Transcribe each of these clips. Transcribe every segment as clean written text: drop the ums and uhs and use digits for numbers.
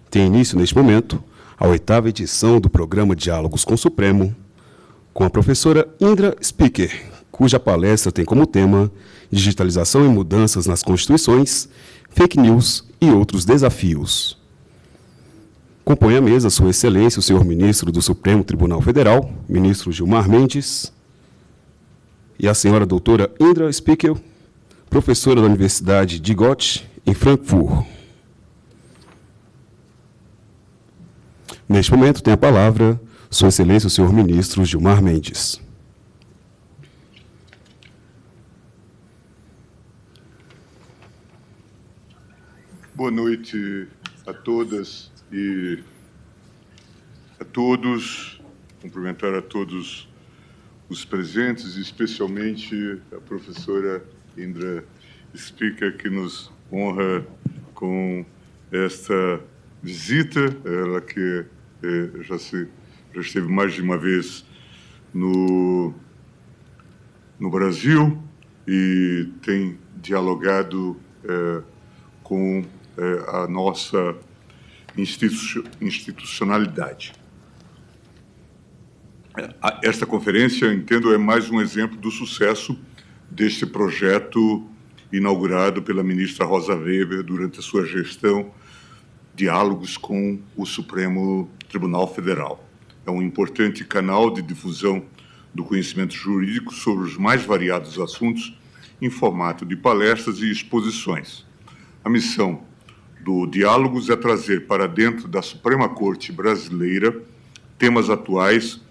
Tem início, neste momento, a 8ª edição do programa Diálogos com o Supremo, com a professora Indra Speaker, cuja palestra tem como tema Digitalização e Mudanças nas Constituições, Fake News e Outros Desafios. Compõe a mesa Sua Excelência, o senhor Ministro do Supremo Tribunal Federal, Ministro Gilmar Mendes, e a senhora doutora Indra Speaker, professora da Universidade de Gotha, em Frankfurt. Neste momento, tem a palavra Sua Excelência, o senhor Ministro Gilmar Mendes. Boa noite a todas e a todos. Cumprimentar a todos os presentes, especialmente a professora Indra Speaker, que nos honra com esta visita. Ela que já esteve mais de uma vez no Brasil e tem dialogado com a nossa institucionalidade. Esta conferência, eu entendo, é mais um exemplo do sucesso deste projeto inaugurado pela ministra Rosa Weber durante a sua gestão, Diálogos com o Supremo Tribunal Federal. É um importante canal de difusão do conhecimento jurídico sobre os mais variados assuntos em formato de palestras e exposições. A missão do Diálogos é trazer para dentro da Suprema Corte Brasileira temas atuais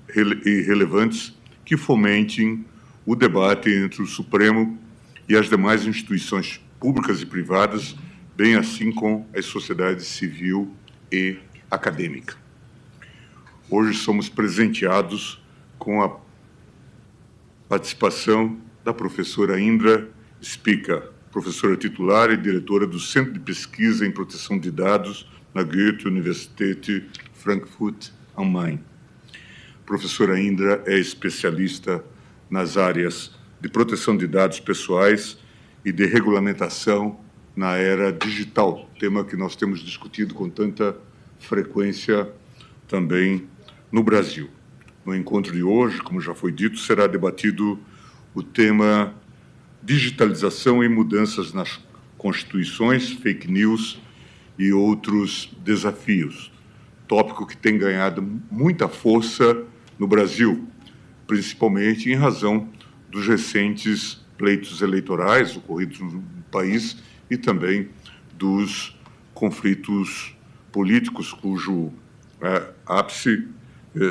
e relevantes que fomentem o debate entre o Supremo e as demais instituições públicas e privadas, bem assim com a sociedade civil e acadêmica. Hoje somos presenteados com a participação da professora Indra Speaker, professora titular e diretora do Centro de Pesquisa em Proteção de Dados na Goethe-Universität Frankfurt am Main. A professora Indra é especialista nas áreas de proteção de dados pessoais e de regulamentação na era digital, tema que nós temos discutido com tanta frequência também no Brasil. No encontro de hoje, como já foi dito, será debatido o tema Digitalização e Mudanças nas Constituições, Fake News e Outros Desafios, tópico que tem ganhado muita força no Brasil, principalmente em razão dos recentes pleitos eleitorais ocorridos no país e também dos conflitos políticos, cujo ápice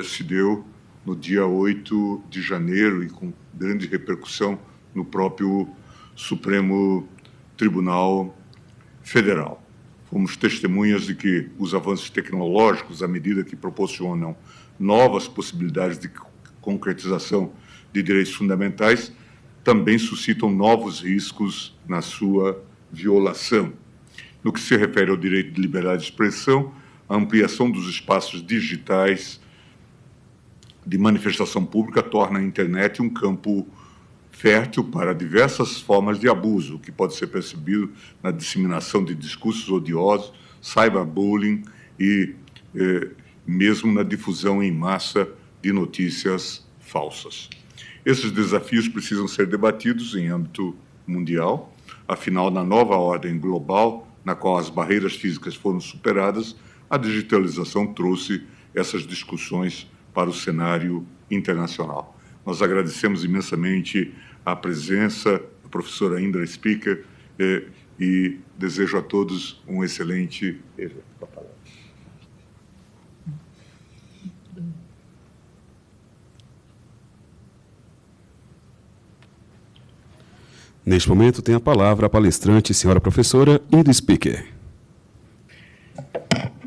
se deu no dia 8 de janeiro e com grande repercussão no próprio Supremo Tribunal Federal. Fomos testemunhas de que os avanços tecnológicos, à medida que proporcionam novas possibilidades de concretização de direitos fundamentais, também suscitam novos riscos na sua violação. No que se refere ao direito de liberdade de expressão, a ampliação dos espaços digitais de manifestação pública torna a internet um campo fértil para diversas formas de abuso, que pode ser percebido na disseminação de discursos odiosos, cyberbullying e mesmo na difusão em massa de notícias falsas. Esses desafios precisam ser debatidos em âmbito mundial, afinal, na nova ordem global, na qual as barreiras físicas foram superadas, a digitalização trouxe essas discussões para o cenário internacional. Nós agradecemos imensamente a presença da professora Indra Speaker e desejo a todos um excelente evento. Neste momento, tem a palavra a palestrante, senhora professora Indra Speaker.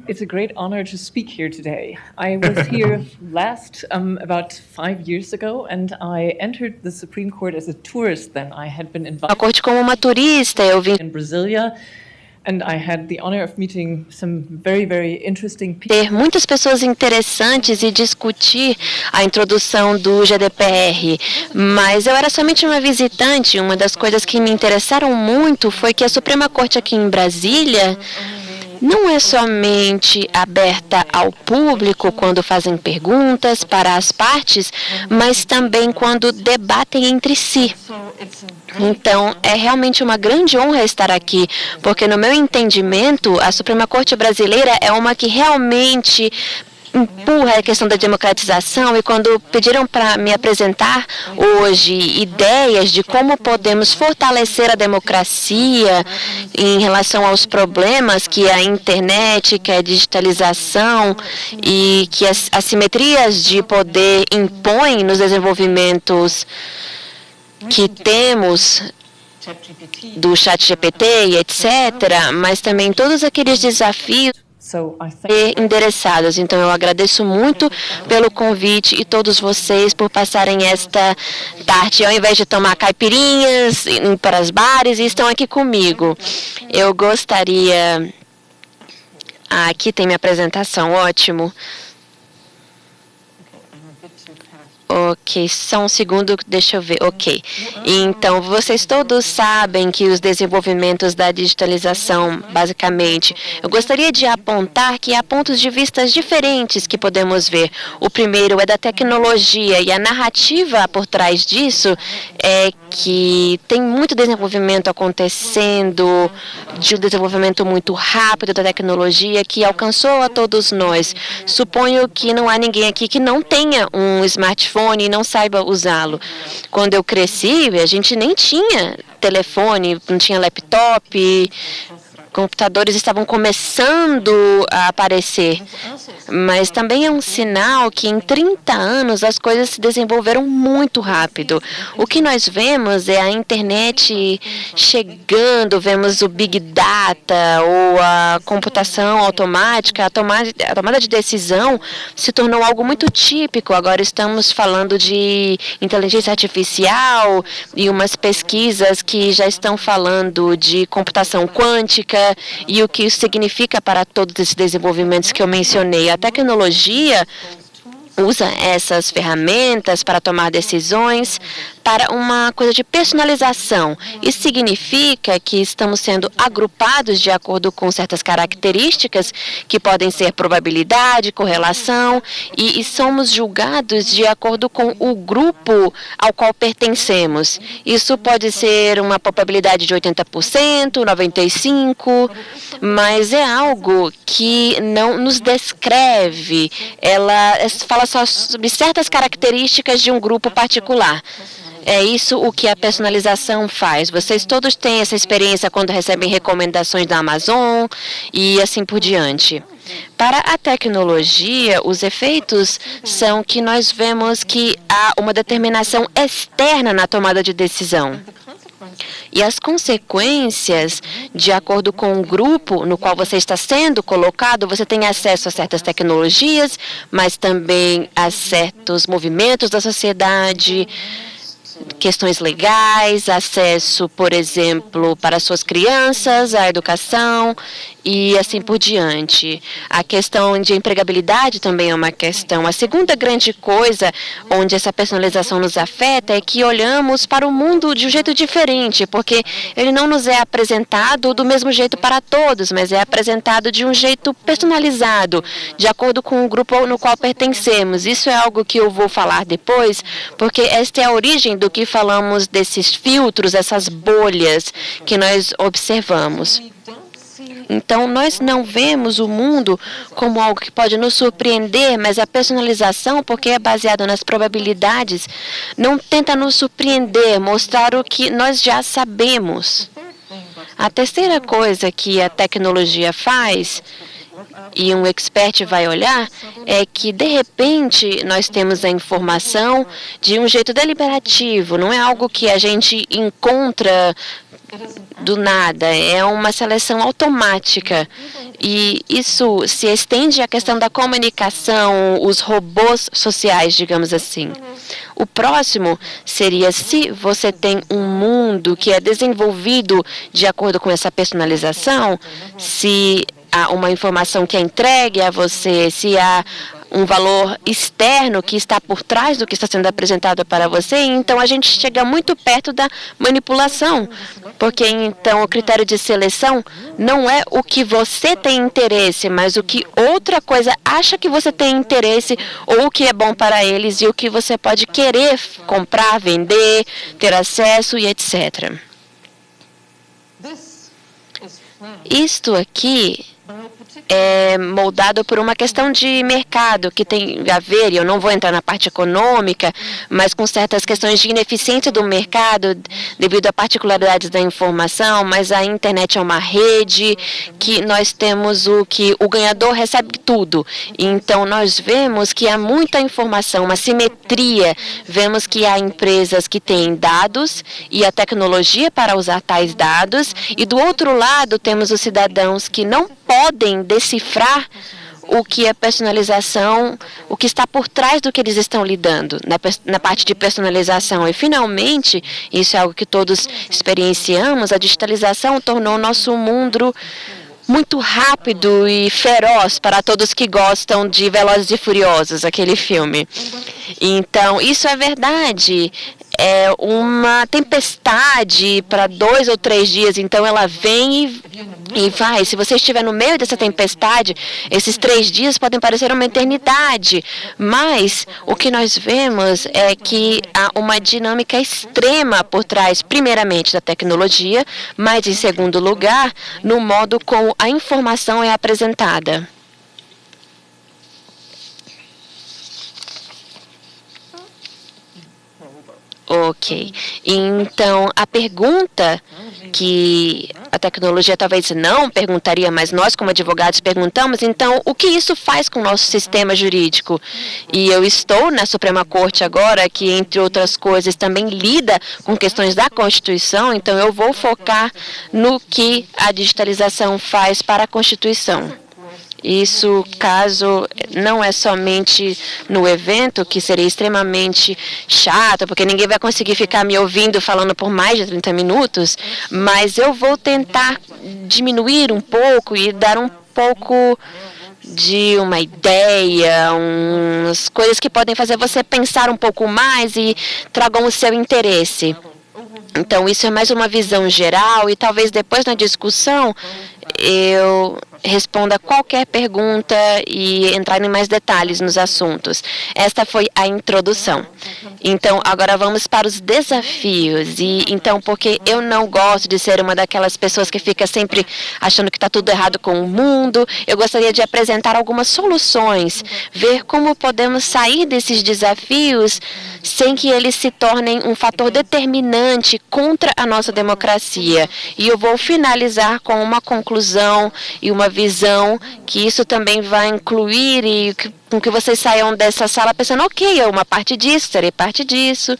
It's a great honor to speak here today. I was here last about 5 years ago, and I entered the Supreme Court as a tourist then. I had been invited A corte como uma turista, eu vim in Brasilia, and I had the honor of meeting some very, very interesting people. ter muitas pessoas interessantes e discutir a introdução do GDPR, mas eu era somente uma visitante. Uma das coisas que me interessaram muito foi que a Suprema Corte aqui em Brasília não é somente aberta ao público quando fazem perguntas para as partes, mas também quando debatem entre si. Então, é realmente uma grande honra estar aqui, porque no meu entendimento, a Suprema Corte Brasileira é uma que realmente empurra a questão da democratização, e quando pediram para me apresentar hoje ideias de como podemos fortalecer a democracia em relação aos problemas que a internet, que a digitalização e que as assimetrias de poder impõem nos desenvolvimentos que temos do ChatGPT e etc., mas também todos aqueles desafios endereçados. Então, eu agradeço muito pelo convite e todos vocês por passarem esta tarde, ao invés de tomar caipirinhas, ir para os bares, e estão aqui comigo. Eu gostaria... aqui tem minha apresentação, ótimo. Ok, só um segundo, deixa eu ver. Ok. Então, vocês todos sabem que os desenvolvimentos da digitalização, basicamente, eu gostaria de apontar que há pontos de vista diferentes que podemos ver. O primeiro é da tecnologia, e a narrativa por trás disso é que tem muito desenvolvimento acontecendo, de um desenvolvimento muito rápido da tecnologia que alcançou a todos nós. Suponho que não há ninguém aqui que não tenha um smartphone e não saiba usá-lo. Quando eu cresci, a gente nem tinha telefone, não tinha laptop, computadores estavam começando a aparecer. Mas também é um sinal que em 30 anos as coisas se desenvolveram muito rápido. O que nós vemos é a internet chegando, vemos o Big Data ou a computação automática, a tomada de decisão se tornou algo muito típico. Agora estamos falando de inteligência artificial e umas pesquisas que já estão falando de computação quântica e o que isso significa para todos esses desenvolvimentos que eu mencionei. A tecnologia usa essas ferramentas para tomar decisões para uma coisa de personalização. Isso significa que estamos sendo agrupados de acordo com certas características que podem ser probabilidade, correlação, e somos julgados de acordo com o grupo ao qual pertencemos. Isso pode ser uma probabilidade de 80%, 95%, mas é algo que não nos descreve. Ela fala só sobre certas características de um grupo particular. É isso o que a personalização faz. Vocês todos têm essa experiência quando recebem recomendações da Amazon e assim por diante. Para a tecnologia, os efeitos são que nós vemos que há uma determinação externa na tomada de decisão. E as consequências, de acordo com o grupo no qual você está sendo colocado, você tem acesso a certas tecnologias, mas também a certos movimentos da sociedade, questões legais, acesso, por exemplo, para suas crianças, à educação e assim por diante. A questão de empregabilidade também é uma questão. A segunda grande coisa onde essa personalização nos afeta é que olhamos para o mundo de um jeito diferente, porque ele não nos é apresentado do mesmo jeito para todos, mas é apresentado de um jeito personalizado, de acordo com o grupo no qual pertencemos. Isso é algo que eu vou falar depois, porque esta é a origem do que falamos desses filtros, essas bolhas que nós observamos. Então, nós não vemos o mundo como algo que pode nos surpreender, mas a personalização, porque é baseada nas probabilidades, não tenta nos surpreender, mostrar o que nós já sabemos. A terceira coisa que a tecnologia faz, e um expert vai olhar, é que, de repente, nós temos a informação de um jeito deliberativo, não é algo que a gente encontra do nada, é uma seleção automática. E isso se estende à questão da comunicação, os robôs sociais, digamos assim. O próximo seria se você tem um mundo que é desenvolvido de acordo com essa personalização, se há uma informação que é entregue a você, se há um valor externo que está por trás do que está sendo apresentado para você, então a gente chega muito perto da manipulação, porque então o critério de seleção não é o que você tem interesse, mas o que outra coisa acha que você tem interesse ou o que é bom para eles e o que você pode querer comprar, vender, ter acesso e etc. Isto aqui é moldado por uma questão de mercado que tem a ver, e eu não vou entrar na parte econômica, mas com certas questões de ineficiência do mercado devido a particularidades da informação, mas a internet é uma rede que nós temos o ganhador recebe tudo. Então, nós vemos que há muita informação, uma simetria. Vemos que há empresas que têm dados e a tecnologia para usar tais dados, e do outro lado temos os cidadãos que não podem decifrar o que é personalização, o que está por trás do que eles estão lidando na parte de personalização. E, finalmente, isso é algo que todos experienciamos, a digitalização tornou o nosso mundo muito rápido e feroz para todos que gostam de Velozes e Furiosos, aquele filme. Então, isso é verdade. É uma tempestade para 2 ou 3 dias, então ela vem e vai. Se você estiver no meio dessa tempestade, esses 3 dias podem parecer uma eternidade, mas o que nós vemos é que há uma dinâmica extrema por trás, primeiramente, da tecnologia, mas, em segundo lugar, no modo como a informação é apresentada. Ok. Então, a pergunta que a tecnologia talvez não perguntaria, mas nós, como advogados, perguntamos, então, o que isso faz com o nosso sistema jurídico? E eu estou na Suprema Corte agora, que, entre outras coisas, também lida com questões da Constituição, então eu vou focar no que a digitalização faz para a Constituição. Isso, caso não é somente no evento, que seria extremamente chato, porque ninguém vai conseguir ficar me ouvindo falando por mais de 30 minutos, mas eu vou tentar diminuir um pouco e dar um pouco de uma ideia, umas coisas que podem fazer você pensar um pouco mais e tragam o seu interesse. Então, isso é mais uma visão geral e talvez depois na discussão eu responda qualquer pergunta e entrar em mais detalhes nos assuntos. Esta foi a introdução. Então, agora vamos para os desafios. E então, porque eu não gosto de ser uma daquelas pessoas que fica sempre achando que está tudo errado com o mundo, eu gostaria de apresentar algumas soluções, ver como podemos sair desses desafios sem que eles se tornem um fator determinante contra a nossa democracia. E eu vou finalizar com uma conclusão e uma visão que isso também vai incluir e com que vocês saiam dessa sala pensando, ok, uma parte disso, terei parte disso.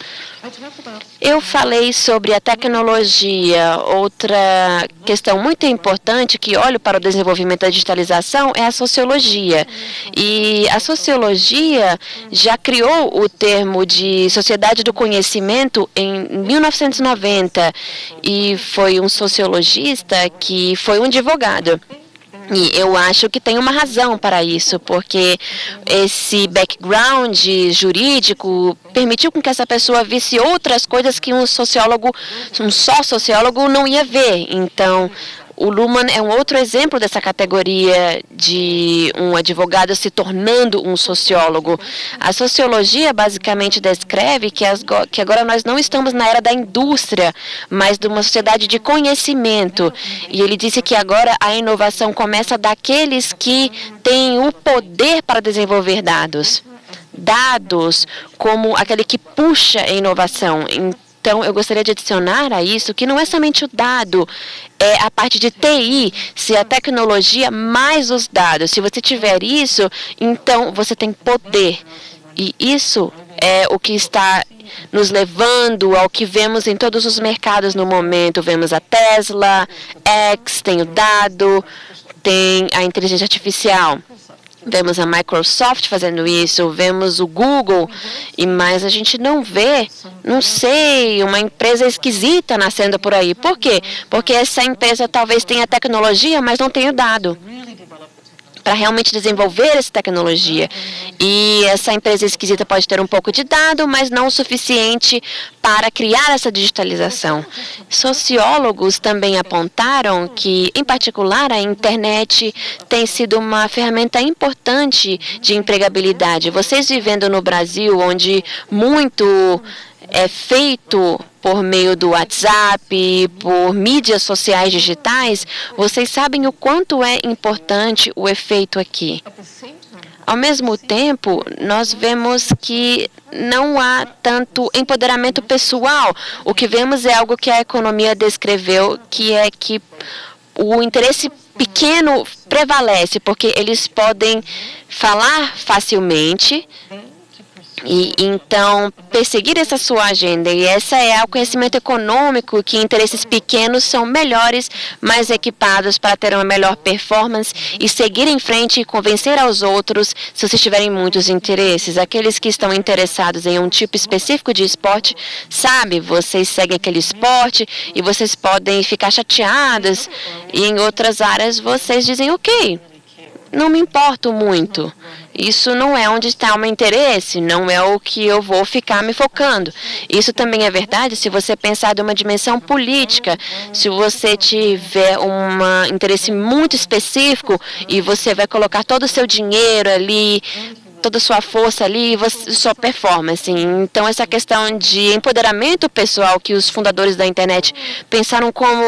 Eu falei sobre a tecnologia. Outra questão muito importante que olho para o desenvolvimento da digitalização é a sociologia. E a sociologia já criou o termo de sociedade do conhecimento em 1990 e foi um sociologista que foi um advogado. E eu acho que tem uma razão para isso, porque esse background jurídico permitiu com que essa pessoa visse outras coisas que um só sociólogo não ia ver. Então, o Luhmann é um outro exemplo dessa categoria de um advogado se tornando um sociólogo. A sociologia basicamente descreve que agora nós não estamos na era da indústria, mas de uma sociedade de conhecimento. E ele disse que agora a inovação começa daqueles que têm o poder para desenvolver dados. Dados como aquele que puxa a inovação. Então, eu gostaria de adicionar a isso que não é somente o dado, é a parte de TI, se a tecnologia mais os dados. Se você tiver isso, então você tem poder. E isso é o que está nos levando ao que vemos em todos os mercados no momento. Vemos a Tesla, X, tem o dado, tem a inteligência artificial. Vemos a Microsoft fazendo isso, vemos o Google, mas a gente não vê, não sei, uma empresa esquisita nascendo por aí. Por quê? Porque essa empresa talvez tenha tecnologia, mas não tenha o dado. para realmente desenvolver essa tecnologia. E essa empresa esquisita pode ter um pouco de dado, mas não o suficiente para criar essa digitalização. Sociólogos também apontaram que, em particular, a internet tem sido uma ferramenta importante de empregabilidade. Vocês vivendo no Brasil, onde muito é feito por meio do WhatsApp, por mídias sociais digitais, vocês sabem o quanto é importante o efeito aqui. Ao mesmo tempo, nós vemos que não há tanto empoderamento pessoal. O que vemos é algo que a economia descreveu, que é que o interesse pequeno prevalece, porque eles podem falar facilmente e então perseguir essa sua agenda. E essa é o conhecimento econômico, que interesses pequenos são melhores, mais equipados para ter uma melhor performance e seguir em frente e convencer aos outros se vocês tiverem muitos interesses. Aqueles que estão interessados em um tipo específico de esporte, sabe, vocês seguem aquele esporte e vocês podem ficar chateados, e em outras áreas vocês dizem, ok, não me importo muito. Isso não é onde está o meu interesse, não é o que eu vou ficar me focando. Isso também é verdade se você pensar de uma dimensão política. Se você tiver um interesse muito específico e você vai colocar todo o seu dinheiro ali, toda a sua força ali, sua performance. Então, essa questão de empoderamento pessoal que os fundadores da internet pensaram como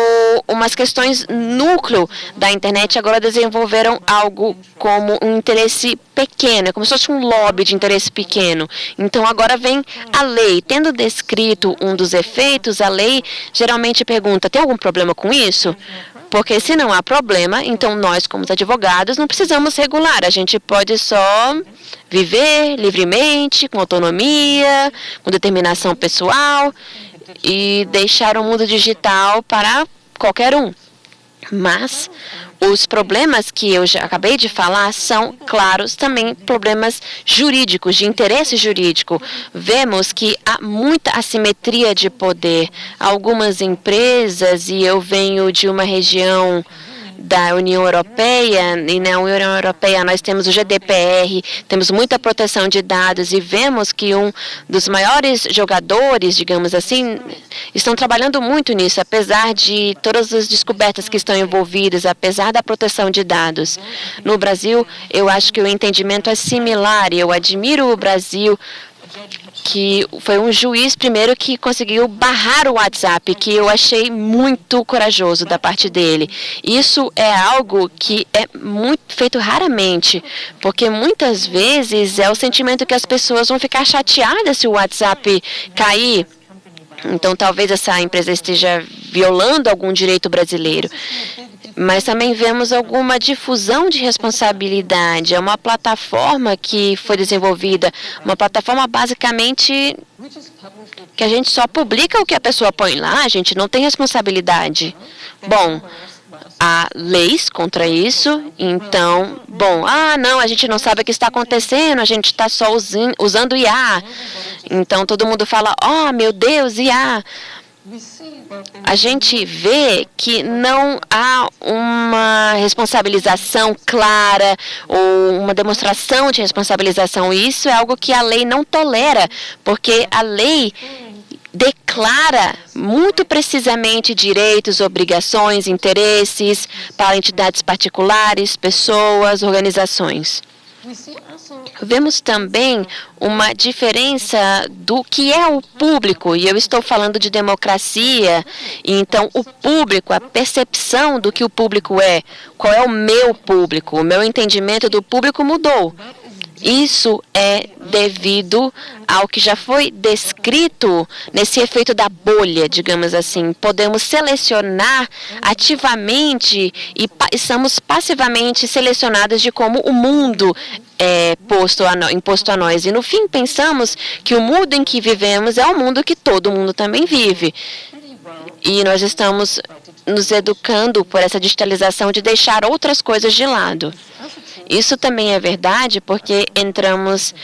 umas questões núcleo da internet, agora desenvolveram algo como um interesse pequeno, como se fosse um lobby de interesse pequeno. Então, agora vem a lei. Tendo descrito um dos efeitos, a lei geralmente pergunta, tem algum problema com isso? Porque se não há problema, então nós, como advogados, não precisamos regular. A gente pode só viver livremente, com autonomia, com determinação pessoal e deixar o mundo digital para qualquer um. Mas os problemas que eu já acabei de falar são, claros, também problemas jurídicos, de interesse jurídico. Vemos que há muita assimetria de poder. Algumas empresas, e eu venho de uma região da União Europeia, e na União Europeia nós temos o GDPR, temos muita proteção de dados, e vemos que um dos maiores jogadores, digamos assim, estão trabalhando muito nisso, apesar de todas as descobertas que estão envolvidas, apesar da proteção de dados. No Brasil, eu acho que o entendimento é similar, e eu admiro o Brasil, que foi um juiz primeiro que conseguiu barrar o WhatsApp, que eu achei muito corajoso da parte dele. Isso é algo que é muito feito raramente, porque muitas vezes é o sentimento que as pessoas vão ficar chateadas se o WhatsApp cair. Então, talvez essa empresa esteja violando algum direito brasileiro. Mas também vemos alguma difusão de responsabilidade. É uma plataforma que foi desenvolvida, uma plataforma basicamente que a gente só publica o que a pessoa põe lá, a gente não tem responsabilidade. Bom, há leis contra isso, então, não, a gente não sabe o que está acontecendo, a gente está só usando IA. Então, todo mundo fala, oh, meu Deus, IA. A gente vê que não há uma responsabilização clara ou uma demonstração de responsabilização. E isso é algo que a lei não tolera, porque a lei declara muito precisamente direitos, obrigações, interesses para entidades particulares, pessoas, organizações. Vemos também uma diferença do que é o público, e eu estou falando de democracia, então o público, a percepção do que o público é, qual é o meu público, o meu entendimento do público mudou. Isso é devido ao que já foi descrito nesse efeito da bolha, digamos assim. Podemos selecionar ativamente e estamos passivamente selecionados de como o mundo é imposto a nós. E, no fim, pensamos que o mundo em que vivemos é o mundo que todo mundo também vive. E nós estamos nos educando por essa digitalização de deixar outras coisas de lado. Isso também é verdade porque entramos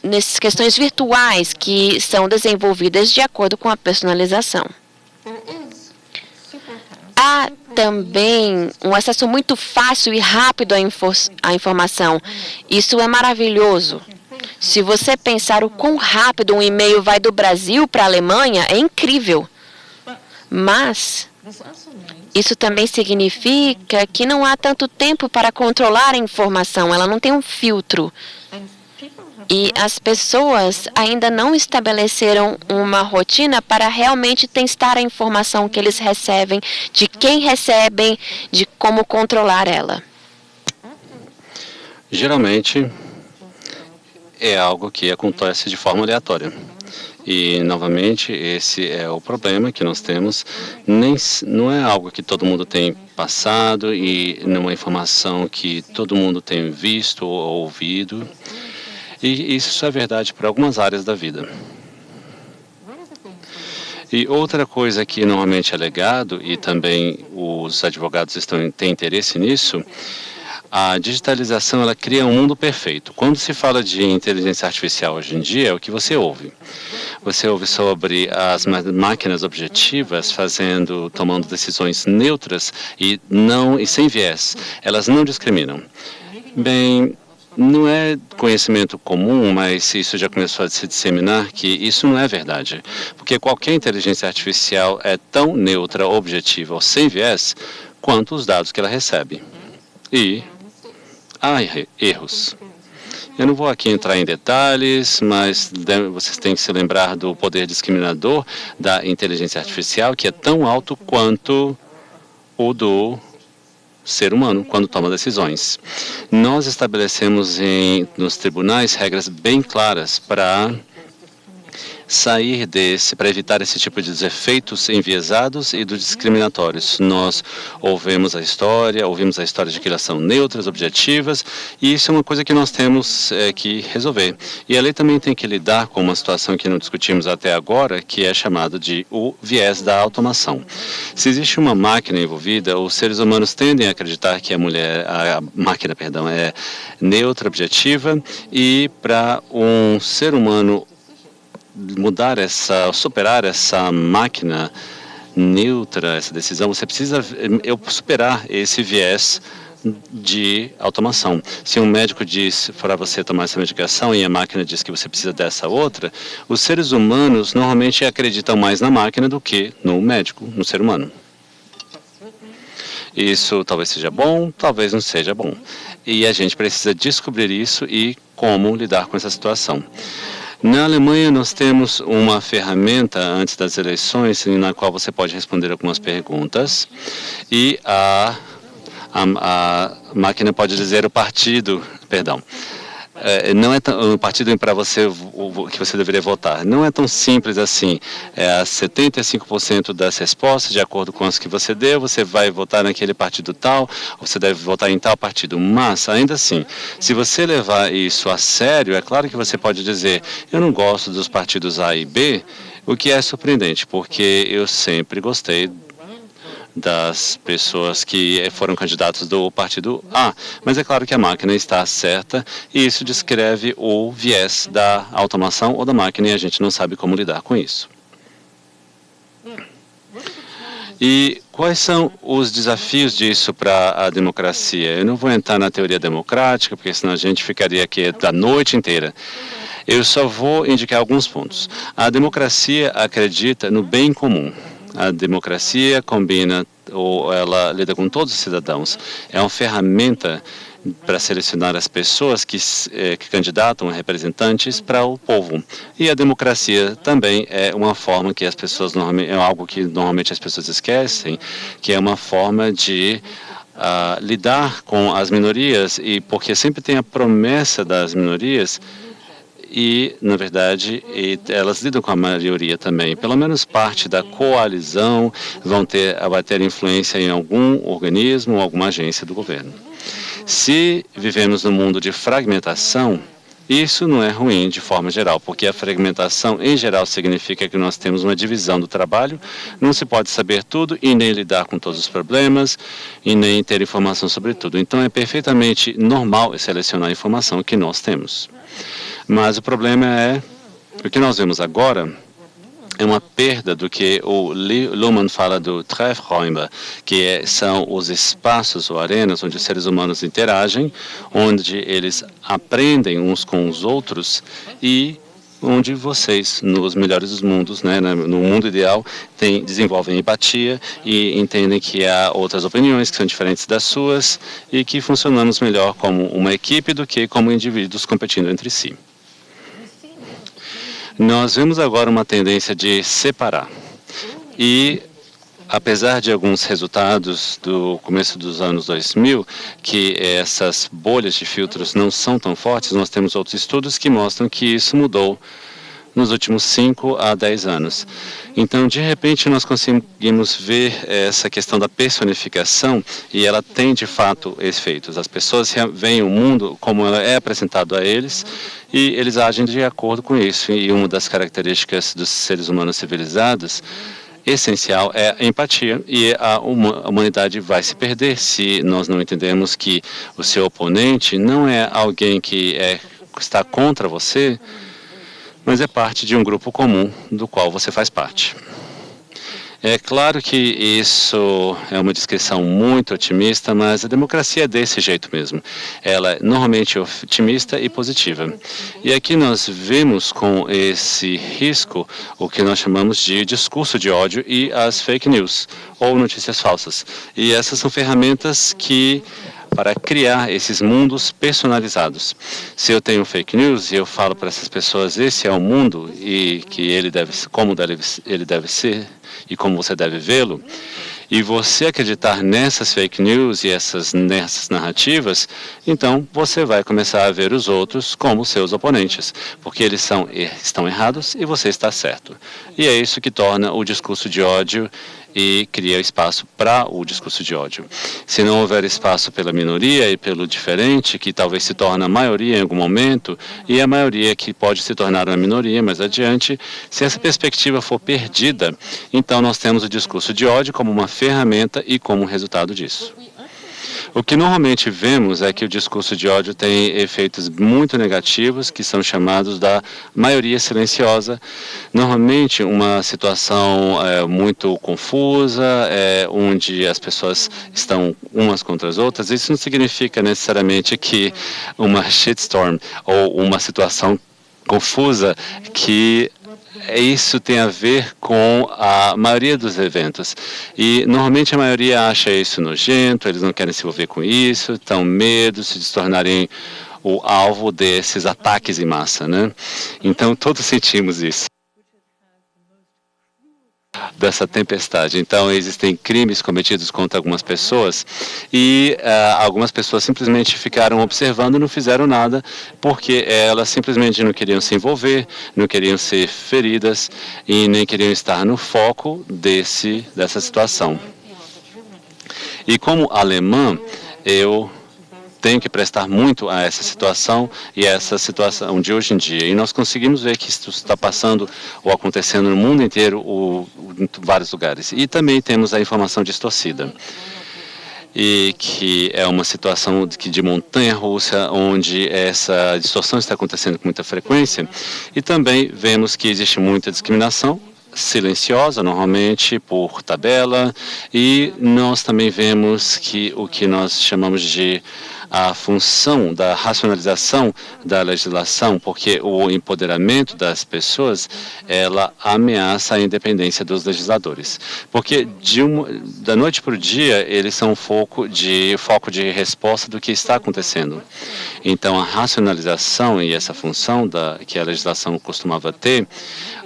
nessas questões virtuais que são desenvolvidas de acordo com a personalização. há também um acesso muito fácil e rápido à informação. Isso é maravilhoso. Se você pensar o quão rápido um e-mail vai do Brasil para a Alemanha, é incrível. Mas isso também significa que não há tanto tempo para controlar a informação. Ela não tem um filtro. E as pessoas ainda não estabeleceram uma rotina para realmente testar a informação que eles recebem, de quem recebem, de como controlar ela. Geralmente, é algo que acontece de forma aleatória. E, novamente, esse é o problema que nós temos. Não é algo que todo mundo tem passado e não é informação que todo mundo tem visto ou ouvido. E isso é verdade para algumas áreas da vida. E outra coisa que normalmente é legado, e também os advogados têm interesse nisso, a digitalização ela cria um mundo perfeito. Quando se fala de inteligência artificial hoje em dia, é o que você ouve. Você ouve sobre as máquinas objetivas tomando decisões neutras e sem viés. Elas não discriminam. Bem, não é conhecimento comum, mas isso já começou a se disseminar, que isso não é verdade. Porque qualquer inteligência artificial é tão neutra, objetiva ou sem viés quanto os dados que ela recebe. E há erros. Eu não vou aqui entrar em detalhes, mas vocês têm que se lembrar do poder discriminador da inteligência artificial, que é tão alto quanto o do ser humano quando toma decisões. Nós estabelecemos nos tribunais regras bem claras para evitar esse tipo de efeitos enviesados e dos discriminatórios. Nós ouvimos a história de que elas são neutras, objetivas, e isso é uma coisa que nós temos que resolver. E a lei também tem que lidar com uma situação que não discutimos até agora, que é chamada de o viés da automação. Se existe uma máquina envolvida, os seres humanos tendem a acreditar que a máquina é neutra, objetiva, e para um ser humano superar essa máquina neutra, essa decisão, você precisa superar esse viés de automação. Se um médico diz para você tomar essa medicação e a máquina diz que você precisa dessa outra, os seres humanos normalmente acreditam mais na máquina do que no médico, no ser humano. Isso talvez seja bom, talvez não seja bom. E a gente precisa descobrir isso e como lidar com essa situação. Na Alemanha, nós temos uma ferramenta antes das eleições, na qual você pode responder algumas perguntas, e a máquina pode dizer o partido, não é o partido para você que você deveria votar. Não é tão simples assim. 75% das respostas, de acordo com as que você deu, você vai votar naquele partido tal, ou você deve votar em tal partido. Mas, ainda assim, se você levar isso a sério, é claro que você pode dizer, eu não gosto dos partidos A e B, o que é surpreendente, porque eu sempre gostei das pessoas que foram candidatos do partido A. Mas é claro que a máquina está certa e isso descreve o viés da automação ou da máquina e a gente não sabe como lidar com isso. E quais são os desafios disso para a democracia? Eu não vou entrar na teoria democrática, porque senão a gente ficaria aqui a noite inteira. Eu só vou indicar alguns pontos. A democracia acredita no bem comum. A democracia ela lida com todos os cidadãos. É uma ferramenta para selecionar as pessoas que candidatam a representantes para o povo. E a democracia também é uma forma que as pessoas é algo que normalmente as pessoas esquecem, que é uma forma de lidar com as minorias, e porque sempre tem a promessa das minorias. E, na verdade, elas lidam com a maioria também. Pelo menos parte da coalizão vai ter influência em algum organismo ou alguma agência do governo. Se vivemos num mundo de fragmentação, isso não é ruim de forma geral, porque a fragmentação, em geral, significa que nós temos uma divisão do trabalho, não se pode saber tudo e nem lidar com todos os problemas e nem ter informação sobre tudo. Então, é perfeitamente normal selecionar a informação que nós temos. Mas o problema é, o que nós vemos agora é uma perda do que o Luhmann fala do Treffräume, que são os espaços ou arenas onde os seres humanos interagem, onde eles aprendem uns com os outros e onde vocês, nos melhores dos mundos, né, no mundo ideal, desenvolvem empatia e entendem que há outras opiniões que são diferentes das suas e que funcionamos melhor como uma equipe do que como indivíduos competindo entre si. Nós vemos agora uma tendência de separar. E, apesar de alguns resultados do começo dos anos 2000, que essas bolhas de filtros não são tão fortes, nós temos outros estudos que mostram que isso mudou nos últimos 5 a 10 anos. Então, de repente, nós conseguimos ver essa questão da personificação e ela tem, de fato, efeitos. As pessoas veem o mundo como ela é apresentado a eles e eles agem de acordo com isso. E uma das características dos seres humanos civilizados essencial é a empatia e a humanidade vai se perder se nós não entendermos que o seu oponente não é alguém que está contra você, mas é parte de um grupo comum do qual você faz parte. É claro que isso é uma descrição muito otimista, mas a democracia é desse jeito mesmo. Ela é normalmente otimista e positiva. E aqui nós vemos com esse risco o que nós chamamos de discurso de ódio e as fake news, ou notícias falsas. E essas são ferramentas para criar esses mundos personalizados. Se eu tenho fake news e eu falo para essas pessoas esse é o mundo e que ele deve ser e como você deve vê-lo, e você acreditar nessas fake news e nessas narrativas, então você vai começar a ver os outros como seus oponentes, porque eles estão errados e você está certo. E é isso que torna o discurso de ódio e cria espaço para o discurso de ódio. Se não houver espaço pela minoria e pelo diferente, que talvez se torne a maioria em algum momento, e a maioria que pode se tornar uma minoria mais adiante, se essa perspectiva for perdida, então nós temos o discurso de ódio como uma ferramenta e como resultado disso. O que normalmente vemos é que o discurso de ódio tem efeitos muito negativos, que são chamados da maioria silenciosa. Normalmente, uma situação muito confusa, onde as pessoas estão umas contra as outras. Isso não significa necessariamente que uma shitstorm ou uma situação confusa que isso tem a ver com a maioria dos eventos. E, normalmente, a maioria acha isso nojento, eles não querem se envolver com isso, estão medo de se tornarem o alvo desses ataques em massa, né? Então, todos sentimos isso, dessa tempestade. Então, existem crimes cometidos contra algumas pessoas e algumas pessoas simplesmente ficaram observando e não fizeram nada porque elas simplesmente não queriam se envolver, não queriam ser feridas e nem queriam estar no foco dessa situação. E como alemã, eu tenho que prestar muito a essa situação e a essa situação de hoje em dia. E nós conseguimos ver que isso está passando ou acontecendo no mundo inteiro, em vários lugares. E também temos a informação distorcida. E que é uma situação de montanha-russa, onde essa distorção está acontecendo com muita frequência. E também vemos que existe muita discriminação, silenciosa, normalmente, por tabela. E nós também vemos que o que nós chamamos de a função da racionalização da legislação, porque o empoderamento das pessoas, ela ameaça a independência dos legisladores. Porque da noite para o dia, eles são foco de resposta do que está acontecendo. Então, a racionalização e essa função que a legislação costumava ter,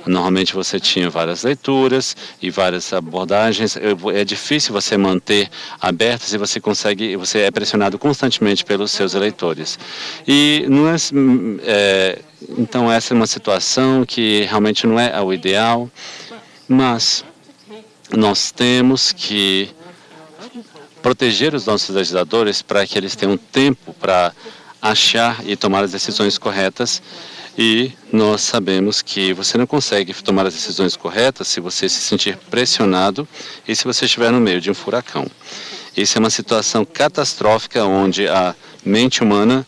normalmente você tinha várias leituras e várias abordagens. É difícil você manter abertas e você é pressionado constantemente pelos seus eleitores. E não então essa é uma situação que realmente não é o ideal, mas nós temos que proteger os nossos legisladores para que eles tenham tempo para achar e tomar as decisões corretas. E nós sabemos que você não consegue tomar as decisões corretas se você se sentir pressionado e se você estiver no meio de um furacão. Isso é uma situação catastrófica onde a mente humana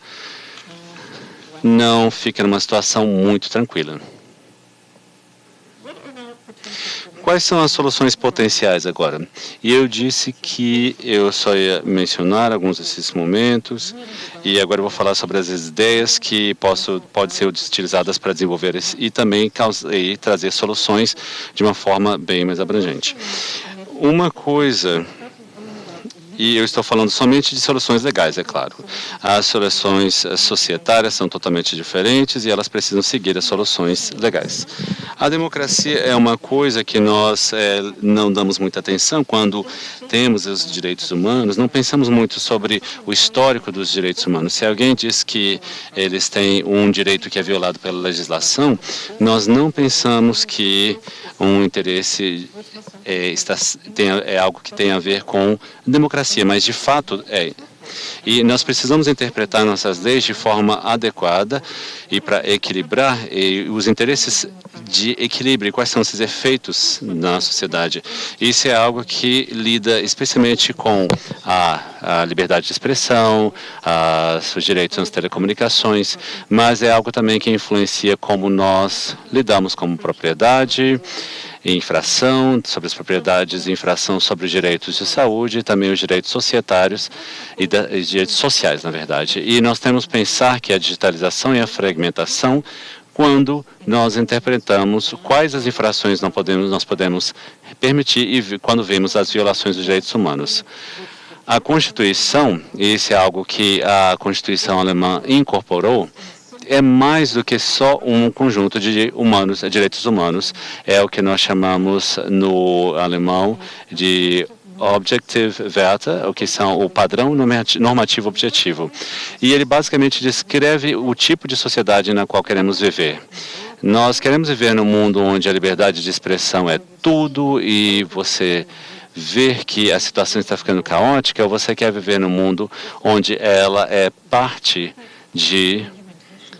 não fica numa situação muito tranquila. quais são as soluções potenciais agora? E eu disse que eu só ia mencionar alguns desses momentos, e agora eu vou falar sobre as ideias que podem ser utilizadas para desenvolver e também trazer soluções de uma forma bem mais abrangente. Uma coisa, e eu estou falando somente de soluções legais, é claro. As soluções societárias são totalmente diferentes e elas precisam seguir as soluções legais. A democracia é uma coisa que nós não damos muita atenção quando temos os direitos humanos, não pensamos muito sobre o histórico dos direitos humanos. Se alguém diz que eles têm um direito que é violado pela legislação, nós não pensamos que um interesse é algo que tem a ver com democracia, mas de fato é. E nós precisamos interpretar nossas leis de forma adequada e para equilibrar os interesses de equilíbrio, quais são esses efeitos na sociedade. Isso é algo que lida especialmente com a liberdade de expressão, os direitos nas telecomunicações, mas é algo também que influencia como nós lidamos com propriedade, infração sobre as propriedades, infração sobre os direitos de saúde, e também os direitos societários e direitos sociais, na verdade. E nós temos que pensar que a digitalização e a fragmentação, quando nós interpretamos quais as infrações nós podemos permitir e quando vemos as violações dos direitos humanos. A Constituição, e isso é algo que a Constituição alemã incorporou, é mais do que só um conjunto de direitos humanos. É o que nós chamamos no alemão de Objective Werte, o que são o padrão normativo objetivo. E ele basicamente descreve o tipo de sociedade na qual queremos viver. Nós queremos viver num mundo onde a liberdade de expressão é tudo e você ver que a situação está ficando caótica, ou você quer viver num mundo onde ela é parte de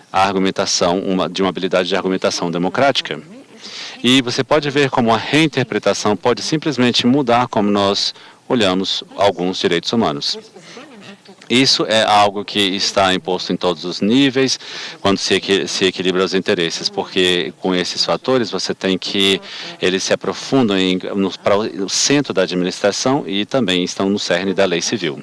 a argumentação, de uma habilidade de argumentação democrática. E você pode ver como a reinterpretação pode simplesmente mudar como nós olhamos alguns direitos humanos. Isso é algo que está imposto em todos os níveis, quando se equilibra os interesses, porque com esses fatores você tem que eles se aprofundam para o centro da administração e também estão no cerne da lei civil.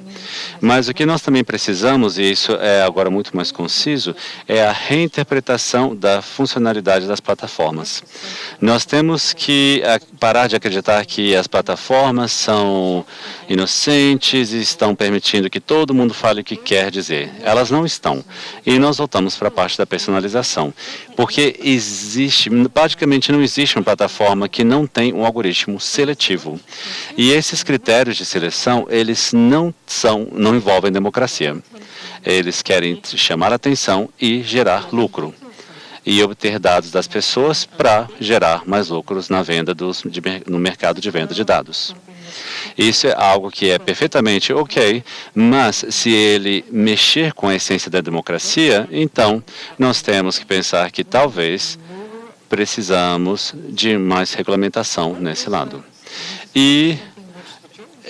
Mas o que nós também precisamos, e isso é agora muito mais conciso, é a reinterpretação da funcionalidade das plataformas. Nós temos que parar de acreditar que as plataformas são inocentes e estão permitindo que todo mundo fale o que quer dizer. Elas não estão. E nós voltamos para a parte da personalização. Porque praticamente não existe uma plataforma que não tem um algoritmo seletivo. E esses critérios de seleção, eles não envolvem democracia. Eles querem chamar a atenção e gerar lucro. E obter dados das pessoas para gerar mais lucros no mercado de venda de dados. Isso é algo que é perfeitamente ok, mas se ele mexer com a essência da democracia, então nós temos que pensar que talvez precisamos de mais regulamentação nesse lado. E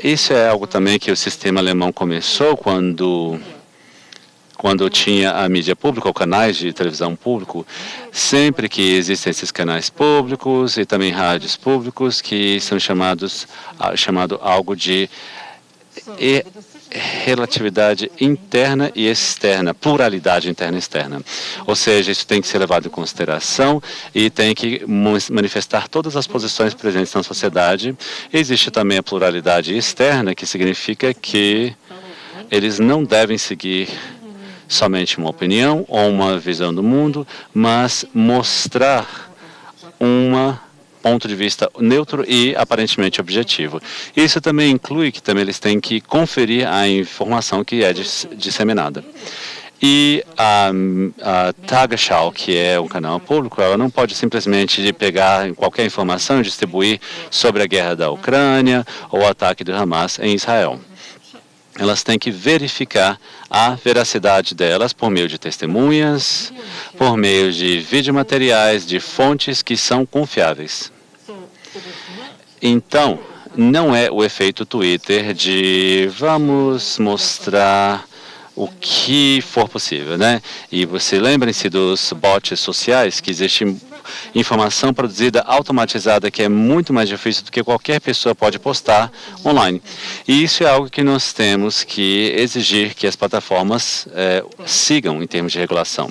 isso é algo também que o sistema alemão começou quando tinha a mídia pública, ou canais de televisão público, sempre que existem esses canais públicos e também rádios públicos que são chamado algo de relatividade interna e externa, pluralidade interna e externa. Ou seja, isso tem que ser levado em consideração e tem que manifestar todas as posições presentes na sociedade. Existe também a pluralidade externa, que significa que eles não devem seguir somente uma opinião ou uma visão do mundo, mas mostrar um ponto de vista neutro e aparentemente objetivo. Isso também inclui que também eles têm que conferir a informação que é disseminada. E a Tagesschau, que é um canal público, ela não pode simplesmente pegar qualquer informação e distribuir sobre a guerra da Ucrânia ou o ataque do Hamas em Israel. Elas têm que verificar a veracidade delas por meio de testemunhas, por meio de videomateriais, de fontes que são confiáveis. Então, não é o efeito Twitter de vamos mostrar o que for possível, né? E você lembrem-se dos bots sociais, que existem informação produzida automatizada que é muito mais difícil do que qualquer pessoa pode postar online. E isso é algo que nós temos que exigir que as plataformas sigam em termos de regulação.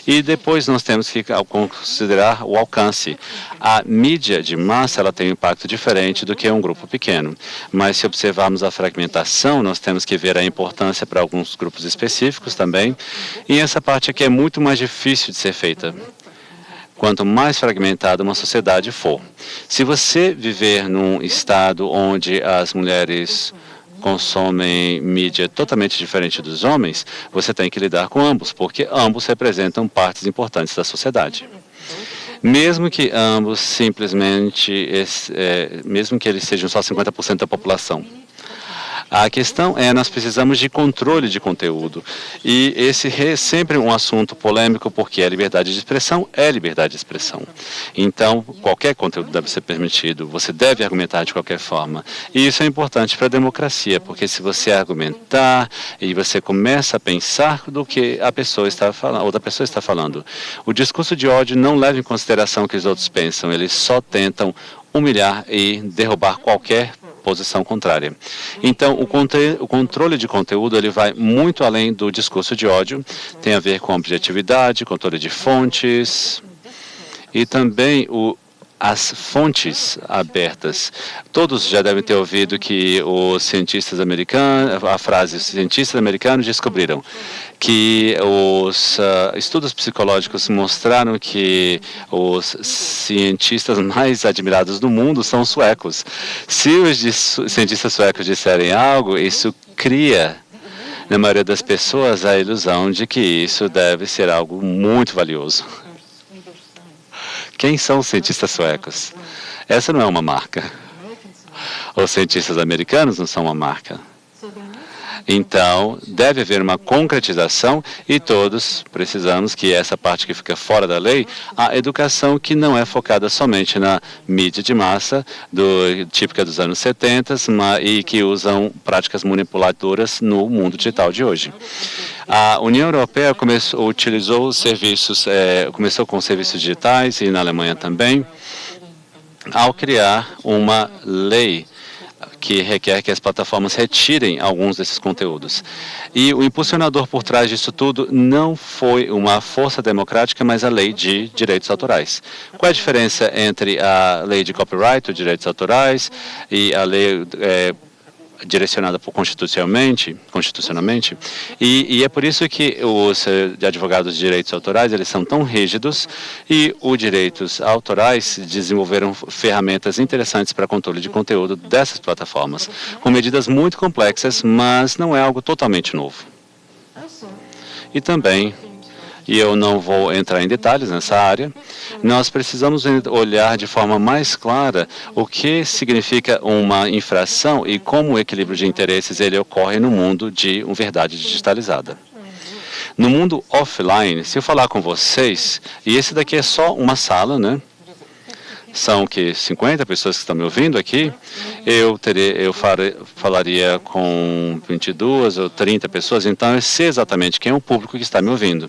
E depois nós temos que considerar o alcance. A mídia de massa ela tem um impacto diferente do que um grupo pequeno, mas se observarmos a fragmentação, nós temos que ver a importância para alguns grupos específicos também, e essa parte aqui é muito mais difícil de ser feita. Quanto mais fragmentada uma sociedade for. Se você viver num estado onde as mulheres consomem mídia totalmente diferente dos homens, você tem que lidar com ambos, porque ambos representam partes importantes da sociedade. Mesmo que ambos simplesmente, mesmo que eles sejam só 50% da população. A questão é, nós precisamos de controle de conteúdo. E esse é sempre um assunto polêmico, porque a liberdade de expressão é liberdade de expressão. Então, qualquer conteúdo deve ser permitido, você deve argumentar de qualquer forma. E isso é importante para a democracia, porque se você argumentar e você começa a pensar do que a pessoa está falando, outra pessoa está falando, o discurso de ódio não leva em consideração o que os outros pensam, eles só tentam humilhar e derrubar qualquer posição contrária. Então, o controle de conteúdo ele vai muito além do discurso de ódio, tem a ver com objetividade, controle de fontes e também as fontes abertas. Todos já devem ter ouvido que os cientistas americanos, a frase, os cientistas americanos descobriram que os estudos psicológicos mostraram que os cientistas mais admirados do mundo são suecos. Se os cientistas suecos disserem algo, isso cria, na maioria das pessoas, a ilusão de que isso deve ser algo muito valioso. Quem são os cientistas suecos? Essa não é uma marca. Os cientistas americanos não são uma marca. Então, deve haver uma concretização e todos precisamos que essa parte que fica fora da lei, a educação que não é focada somente na mídia de massa, típica dos anos 70, e que usam práticas manipuladoras no mundo digital de hoje. A União Europeia começou com serviços digitais e na Alemanha também, ao criar uma lei que requer que as plataformas retirem alguns desses conteúdos. E o impulsionador por trás disso tudo não foi uma força democrática, mas a lei de direitos autorais. Qual é a diferença entre a lei de copyright, os direitos autorais, e a lei direcionada constitucionalmente, e é por isso que os advogados de direitos autorais eles são tão rígidos e os direitos autorais desenvolveram ferramentas interessantes para controle de conteúdo dessas plataformas, com medidas muito complexas, mas não é algo totalmente novo. E também, e eu não vou entrar em detalhes nessa área, nós precisamos olhar de forma mais clara o que significa uma infração e como o equilíbrio de interesses ele ocorre no mundo de uma verdade digitalizada. No mundo offline, se eu falar com vocês, e esse daqui é só uma sala, né? São que 50 pessoas que estão me ouvindo aqui, eu falaria com 22 ou 30 pessoas, então eu sei exatamente quem é o público que está me ouvindo.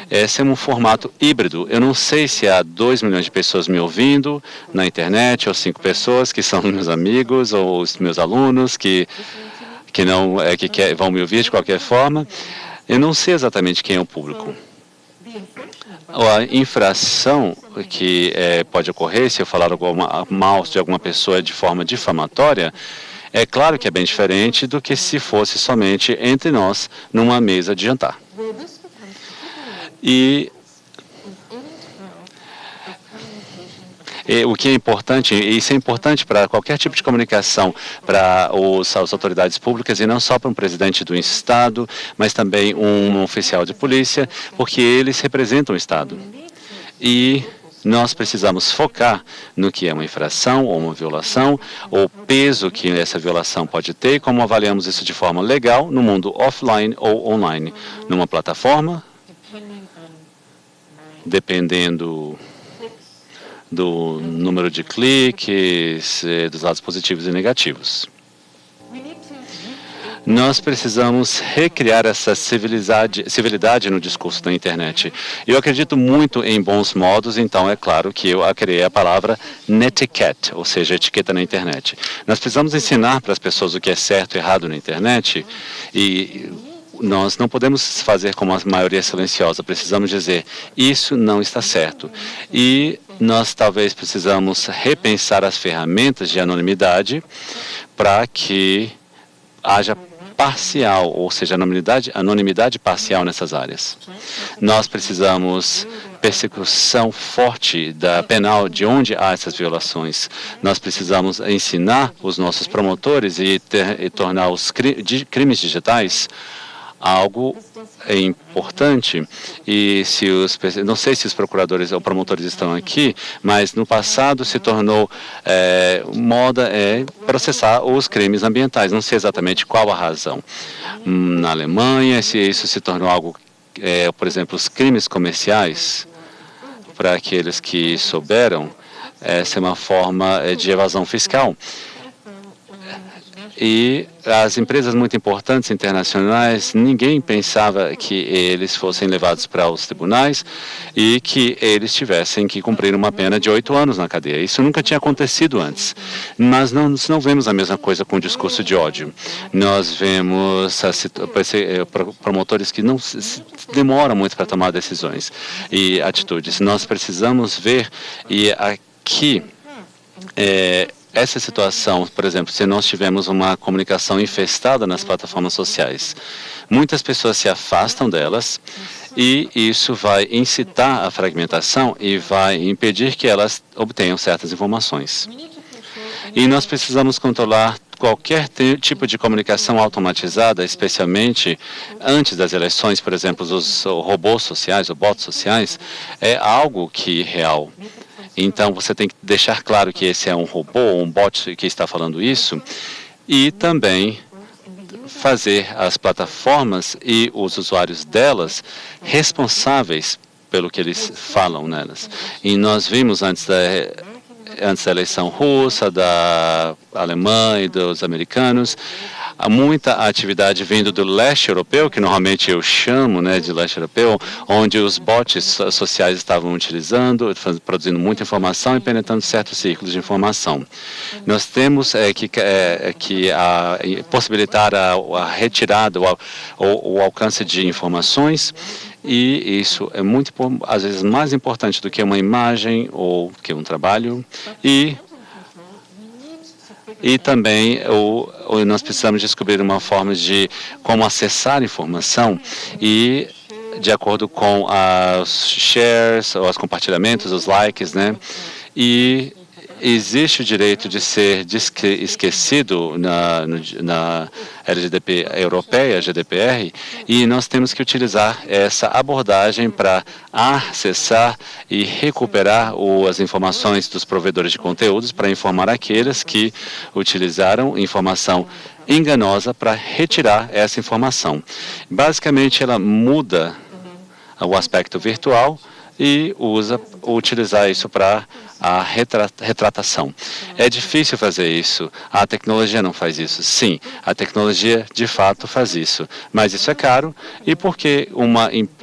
Esse é um formato híbrido. Eu não sei se há 2 milhões de pessoas me ouvindo na internet, ou 5 pessoas que são meus amigos, ou os meus alunos que vão me ouvir de qualquer forma. Eu não sei exatamente quem é o público. A infração que pode ocorrer se eu falar mal de alguma pessoa de forma difamatória, é claro que é bem diferente do que se fosse somente entre nós numa mesa de jantar. E o que é importante, e isso é importante para qualquer tipo de comunicação, para as autoridades públicas, e não só para um presidente do Estado, mas também um oficial de polícia, porque eles representam o Estado. E nós precisamos focar no que é uma infração ou uma violação, o peso que essa violação pode ter e como avaliamos isso de forma legal no mundo offline ou online, numa plataforma, dependendo do número de cliques, dos lados positivos e negativos. Nós precisamos recriar essa civilidade no discurso da internet. Eu acredito muito em bons modos, então é claro que eu criei a palavra netiquette, ou seja, etiqueta na internet. Nós precisamos ensinar para as pessoas o que é certo e errado na internet e nós não podemos fazer como a maioria silenciosa. Precisamos dizer, isso não está certo. E nós talvez precisamos repensar as ferramentas de anonimidade para que haja parcial, ou seja, anonimidade parcial nessas áreas. Nós precisamos persecução forte da penal de onde há essas violações. Nós precisamos ensinar os nossos promotores e tornar os crimes digitais algo importante. E não sei se os procuradores ou promotores estão aqui, mas no passado se tornou moda processar os crimes ambientais. Não sei exatamente qual a razão. Na Alemanha, isso se tornou algo, por exemplo, os crimes comerciais, para aqueles que souberam, essa é uma forma de evasão fiscal. E as empresas muito importantes internacionais, ninguém pensava que eles fossem levados para os tribunais e que eles tivessem que cumprir uma pena de 8 anos na cadeia. Isso nunca tinha acontecido antes. Mas não vemos a mesma coisa com o discurso de ódio. Nós vemos promotores que não demoram muito para tomar decisões e atitudes. Nós precisamos ver, e aqui essa situação, por exemplo, se nós tivermos uma comunicação infestada nas plataformas sociais, muitas pessoas se afastam delas e isso vai incitar a fragmentação e vai impedir que elas obtenham certas informações. E nós precisamos controlar qualquer tipo de comunicação automatizada, especialmente antes das eleições, por exemplo, os robôs sociais, os bots sociais, é algo que é real. Então, você tem que deixar claro que esse é um robô, um bot que está falando isso, e também fazer as plataformas e os usuários delas responsáveis pelo que eles falam nelas. E nós vimos antes da eleição russa, da Alemanha e dos americanos, há muita atividade vindo do leste europeu, que normalmente eu chamo de leste europeu, onde os bots sociais estavam utilizando, produzindo muita informação e penetrando certos círculos de informação. Nós temos que possibilitar a retirada, o alcance de informações, e isso é muito, às vezes, mais importante do que uma imagem ou que um trabalho. E também nós precisamos descobrir uma forma de como acessar informação e de acordo com os shares, ou os compartilhamentos, os likes, E existe o direito de ser esquecido na LGDP europeia, GDPR, e nós temos que utilizar essa abordagem para acessar e recuperar as informações dos provedores de conteúdos para informar aqueles que utilizaram informação enganosa para retirar essa informação. Basicamente, ela muda o aspecto virtual e utilizar isso para a retratação. É difícil fazer isso. A tecnologia não faz isso. Sim, a tecnologia de fato faz isso. Mas isso é caro. E porque,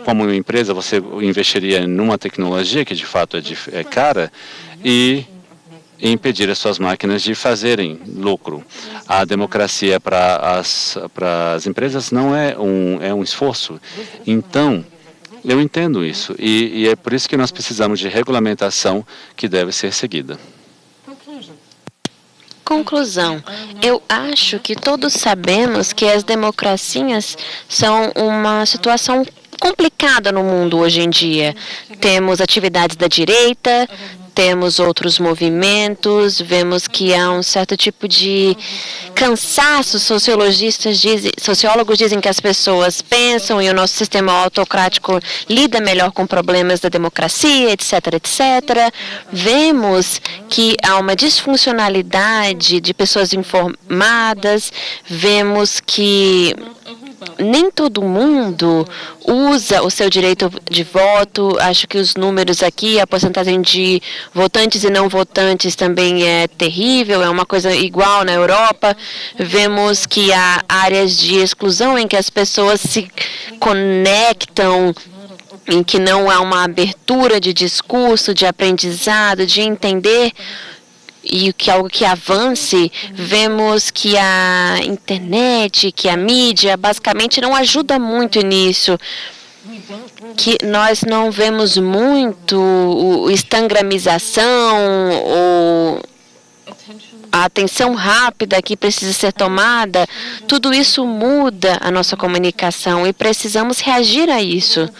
como uma empresa, você investiria numa tecnologia que de fato é cara e impedir as suas máquinas de fazerem lucro? A democracia para as empresas não é um esforço. Então, eu entendo isso, e é por isso que nós precisamos de regulamentação que deve ser seguida. Conclusão. Eu acho que todos sabemos que as democracias são uma situação complicada no mundo hoje em dia. Temos atividades da direita, temos outros movimentos, vemos que há um certo tipo de cansaço. Sociólogos dizem que as pessoas pensam e o nosso sistema autocrático lida melhor com problemas da democracia, etc., etc. Vemos que há uma disfuncionalidade de pessoas informadas, vemos que nem todo mundo usa o seu direito de voto. Acho que os números aqui, a porcentagem de votantes e não votantes também é terrível, é uma coisa igual na Europa. Vemos que há áreas de exclusão em que as pessoas se conectam, em que não há uma abertura de discurso, de aprendizado, de entender e que algo que avance. Vemos que a internet, que a mídia, basicamente não ajuda muito nisso, que nós não vemos muito instagramização ou a atenção rápida que precisa ser tomada. Tudo isso muda a nossa comunicação e precisamos reagir a isso.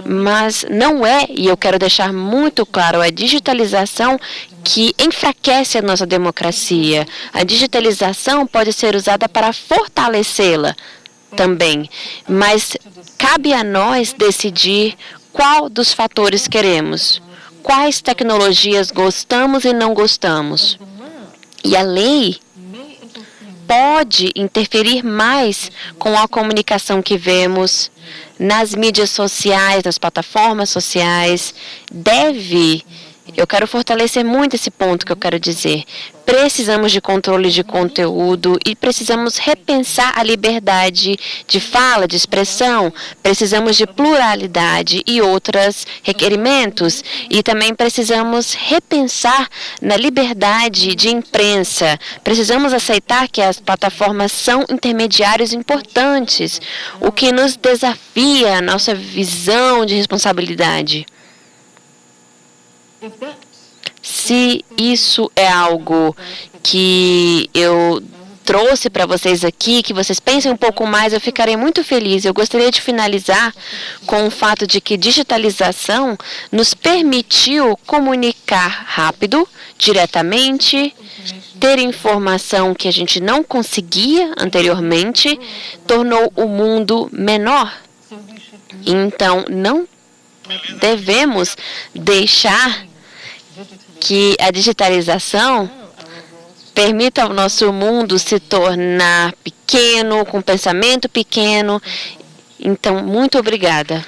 Mas não é, e eu quero deixar muito claro, a digitalização que enfraquece a nossa democracia. A digitalização pode ser usada para fortalecê-la também, mas cabe a nós decidir qual dos fatores queremos, quais tecnologias gostamos e não gostamos. E a lei pode interferir mais com a comunicação que vemos nas mídias sociais, nas plataformas sociais. Eu quero fortalecer muito esse ponto que eu quero dizer. Precisamos de controle de conteúdo e precisamos repensar a liberdade de fala, de expressão. Precisamos de pluralidade e outros requerimentos. E também precisamos repensar na liberdade de imprensa. Precisamos aceitar que as plataformas são intermediários importantes, o que nos desafia a nossa visão de responsabilidade. Se isso é algo que eu trouxe para vocês aqui, que vocês pensem um pouco mais, eu ficarei muito feliz. Eu gostaria de finalizar com o fato de que digitalização nos permitiu comunicar rápido, diretamente, ter informação que a gente não conseguia anteriormente, tornou o mundo menor. Então, não devemos deixar que a digitalização permita ao nosso mundo se tornar pequeno, com pensamento pequeno. Então, muito obrigada.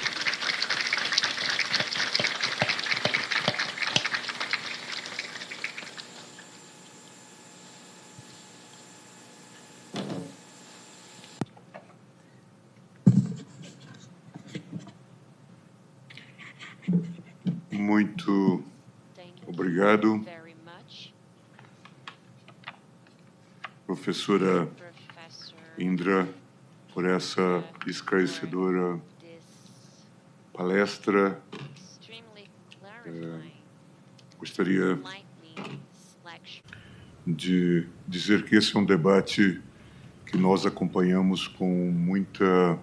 Muito obrigado, professora Indra, por essa esclarecedora palestra. Gostaria de dizer que esse é um debate que nós acompanhamos com muita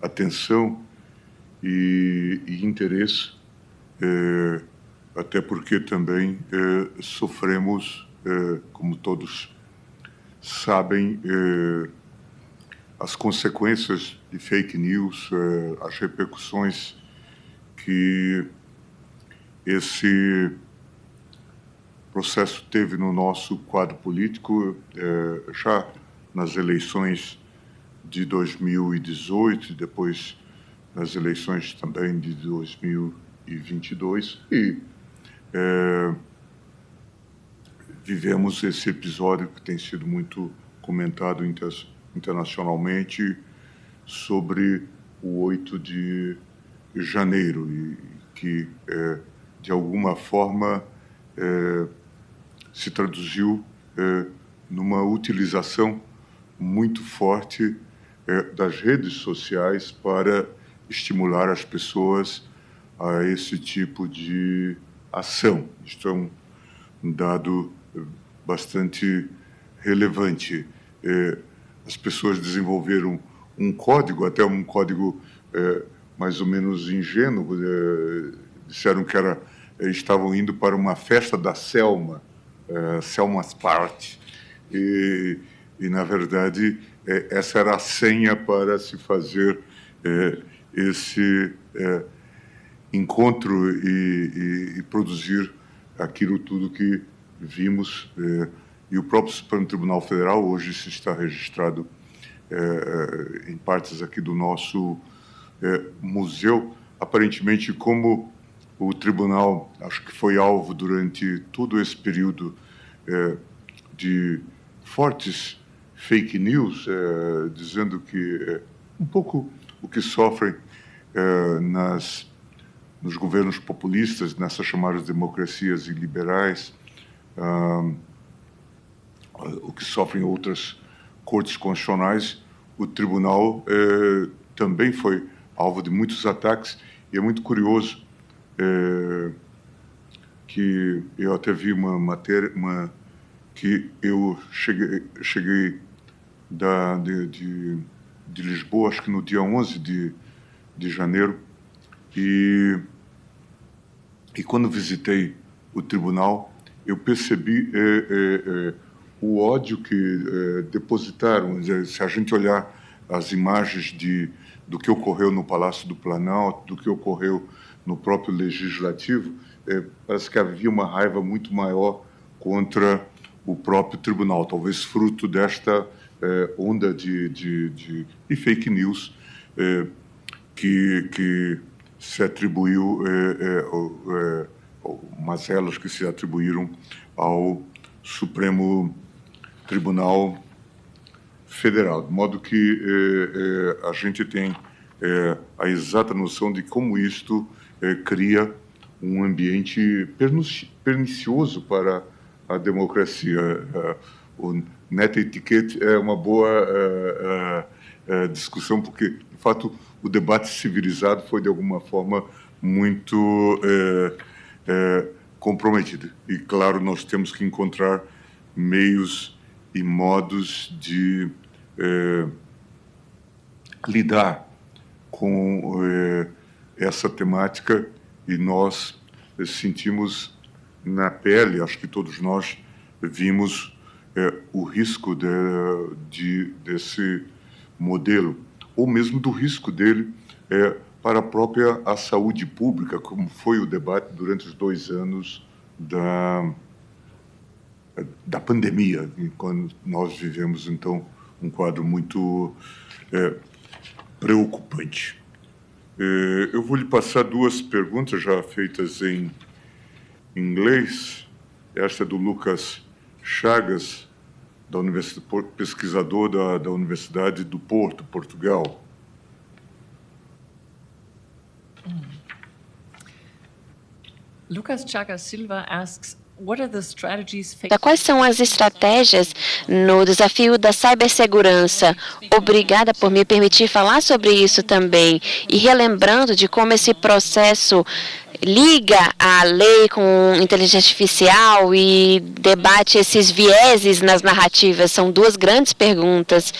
atenção e interesse, até porque também sofremos, como todos sabem, as consequências de fake news, as repercussões que esse processo teve no nosso quadro político, já nas eleições de 2018 e depois nas eleições também de 2022, e vivemos esse episódio que tem sido muito comentado internacionalmente sobre o 8 de janeiro, e que, de alguma forma, se traduziu numa utilização muito forte das redes sociais para estimular as pessoas a esse tipo de ação. Isto é um dado bastante relevante. As pessoas desenvolveram um código, até um código mais ou menos ingênuo, disseram que estavam indo para uma festa da Selma, Selma's Party, e na verdade, essa era a senha para se fazer esse encontro e produzir aquilo tudo que vimos. E o próprio Supremo Tribunal Federal, hoje se está registrado em partes aqui do nosso museu. Aparentemente, como o tribunal, acho que foi alvo durante todo esse período de fortes fake news, dizendo que um pouco o que sofrem nos governos populistas, nessas chamadas democracias iliberais, o que sofrem outras cortes constitucionais, o tribunal também foi alvo de muitos ataques, e é muito curioso que eu até vi uma matéria, que eu cheguei de Lisboa, acho que no dia 11 de janeiro, e quando visitei o tribunal, eu percebi o ódio que depositaram. Se a gente olhar as imagens do que ocorreu no Palácio do Planalto, do que ocorreu no próprio Legislativo, parece que havia uma raiva muito maior contra o próprio tribunal, talvez fruto desta onda de fake news que se atribuiu, mazelas que se atribuíram ao Supremo Tribunal Federal, de modo que a gente tem a exata noção de como isto cria um ambiente pernicioso para a democracia. O net etiquette é uma boa discussão, porque, de fato, o debate civilizado foi, de alguma forma, muito comprometido. E, claro, nós temos que encontrar meios e modos de lidar com essa temática, e nós sentimos na pele, acho que todos nós vimos o risco desse modelo, ou mesmo do risco dele para a saúde pública, como foi o debate durante os 2 anos da pandemia, quando nós vivemos, então, um quadro muito preocupante. Eu vou lhe passar 2 perguntas já feitas em inglês. Esta é do Lucas Chagas, pesquisador da Universidade do Porto, Portugal. Lucas Chagas Silva asks, quais são as estratégias no desafio da cibersegurança? Obrigada por me permitir falar sobre isso também. E relembrando de como esse processo liga a lei com inteligência artificial e debate esses vieses nas narrativas. São 2 grandes perguntas.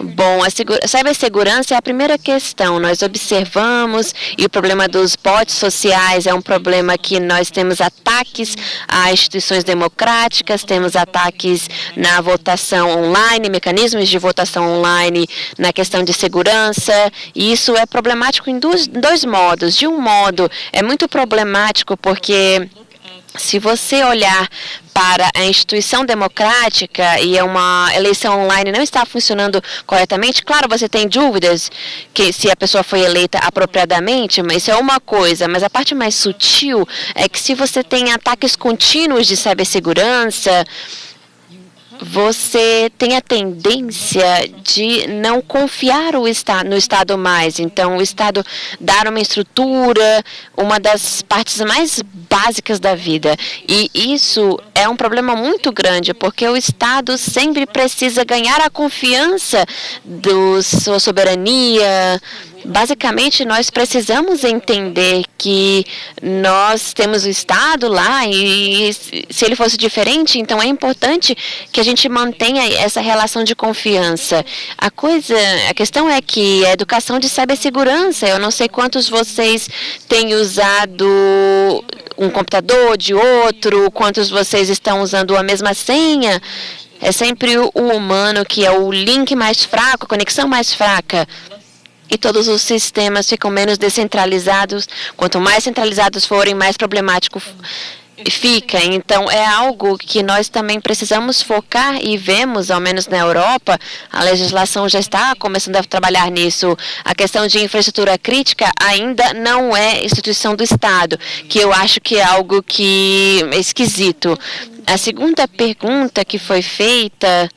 Bom, a cibersegurança é a primeira questão. Nós observamos, e o problema dos bots sociais é um problema que nós temos ataques a instituições democráticas, temos ataques na votação online, mecanismos de votação online na questão de segurança, e isso é problemático em dois modos. De um modo, é muito problemático porque se você olhar para a instituição democrática e uma eleição online não está funcionando corretamente, claro, você tem dúvidas que se a pessoa foi eleita apropriadamente, mas isso é uma coisa. Mas a parte mais sutil é que se você tem ataques contínuos de cibersegurança, você tem a tendência de não confiar no Estado mais. Então, o Estado dar uma estrutura, uma das partes mais básicas da vida. E isso é um problema muito grande, porque o Estado sempre precisa ganhar a confiança da sua soberania. Basicamente, nós precisamos entender que nós temos o Estado lá e se ele fosse diferente, então é importante que a gente mantenha essa relação de confiança. A questão é que a educação de cibersegurança, eu não sei quantos vocês têm usado um computador de outro, quantos vocês estão usando a mesma senha. É sempre o humano que é o link mais fraco, a conexão mais fraca. E todos os sistemas ficam menos descentralizados. Quanto mais centralizados forem, mais problemático fica. Então, é algo que nós também precisamos focar e vemos, ao menos na Europa, a legislação já está começando a trabalhar nisso. A questão de infraestrutura crítica ainda não é instituição do Estado, que eu acho que é algo que é esquisito. A segunda pergunta que foi feita...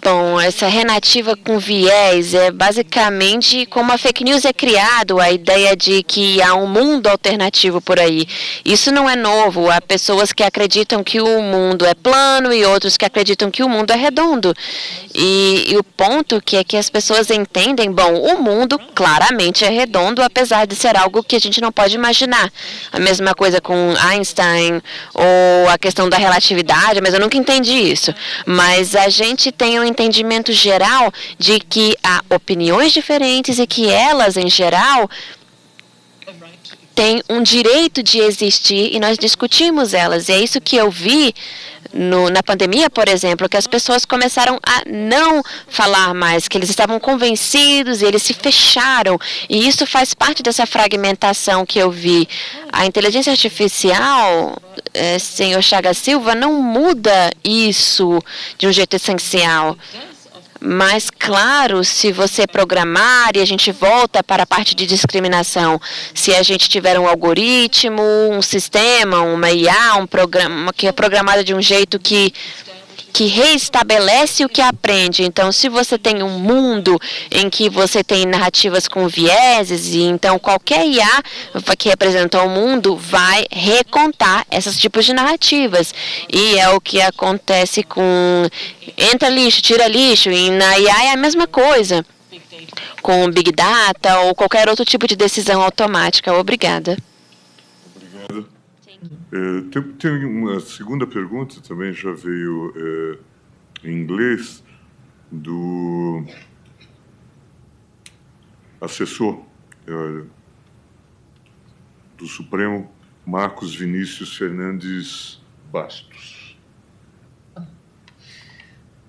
Bom, essa narrativa com viés é basicamente como a fake news é criado, a ideia de que há um mundo alternativo por aí. Isso não é novo. Há pessoas que acreditam que o mundo é plano e outros que acreditam que o mundo é redondo. E o ponto que é que as pessoas entendem, bom, o mundo claramente é redondo, apesar de ser algo que a gente não pode imaginar. A mesma coisa com Einstein ou a questão da relatividade, mas eu nunca entendi isso. Mas a gente tem um entendimento geral de que há opiniões diferentes e que elas, em geral, têm um direito de existir e nós discutimos elas. E é isso que eu vi na pandemia, por exemplo, que as pessoas começaram a não falar mais, que eles estavam convencidos e eles se fecharam. E isso faz parte dessa fragmentação que eu vi. A inteligência artificial, senhor Chagas Silva, não muda isso de um jeito essencial. Mas, claro, se você programar, e a gente volta para a parte de discriminação, se a gente tiver um algoritmo, um sistema, uma IA, um programa que é programado de um jeito que reestabelece o que aprende. Então, se você tem um mundo em que você tem narrativas com vieses, e então qualquer IA que representa o mundo vai recontar esses tipos de narrativas. E é o que acontece com entra lixo, tira lixo, e na IA é a mesma coisa, com Big Data ou qualquer outro tipo de decisão automática. Obrigada. Tem uma segunda pergunta, também já veio em inglês, do assessor do Supremo, Marcos Vinícius Fernandes Bastos.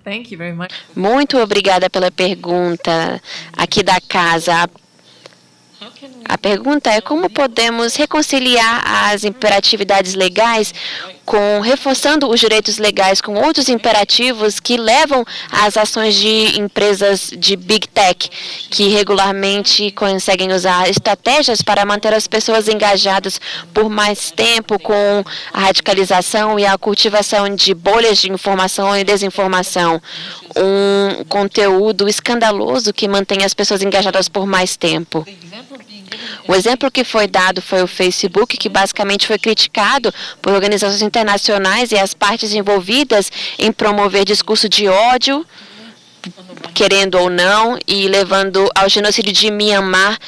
Thank you very much. Muito obrigada pela pergunta aqui da casa. A pergunta é como podemos reconciliar as imperatividades legais reforçando os direitos legais com outros imperativos que levam às ações de empresas de Big Tech, que regularmente conseguem usar estratégias para manter as pessoas engajadas por mais tempo com a radicalização e a cultivação de bolhas de informação e desinformação. Um conteúdo escandaloso que mantém as pessoas engajadas por mais tempo. O exemplo que foi dado foi o Facebook, que basicamente foi criticado por organizações internacionais e as partes envolvidas em promover discurso de ódio, querendo ou não, e levando ao genocídio de Myanmar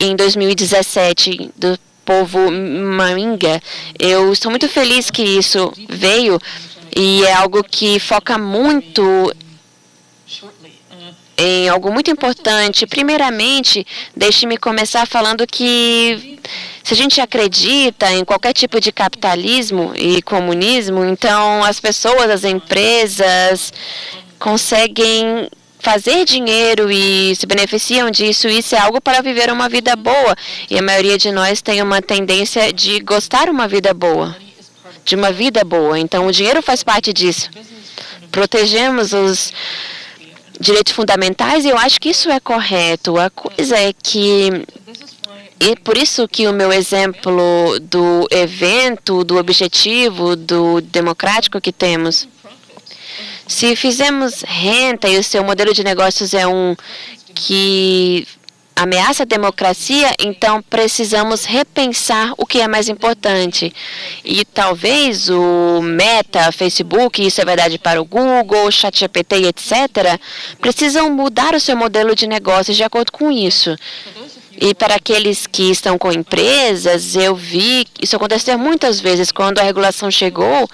em 2017, do povo Rohingya. Eu estou muito feliz que isso veio e é algo que foca muito em algo muito importante. Primeiramente, deixe-me começar falando que se a gente acredita em qualquer tipo de capitalismo e comunismo, então as pessoas, as empresas conseguem fazer dinheiro e se beneficiam disso. Isso é algo para viver uma vida boa. E a maioria de nós tem uma tendência de gostar uma vida boa, de uma vida boa. Então, o dinheiro faz parte disso. Protegemos os direitos fundamentais e eu acho que isso é correto. A coisa é que, e por isso que o meu exemplo do evento, do objetivo, do democrático que temos, se fizermos renta e o seu modelo de negócios é um que ameaça a democracia, então precisamos repensar o que é mais importante. E talvez o Meta, Facebook, isso é verdade para o Google, ChatGPT, etc., precisam mudar o seu modelo de negócios de acordo com isso. E para aqueles que estão com empresas, eu vi isso acontecer muitas vezes. Quando a regulação chegou,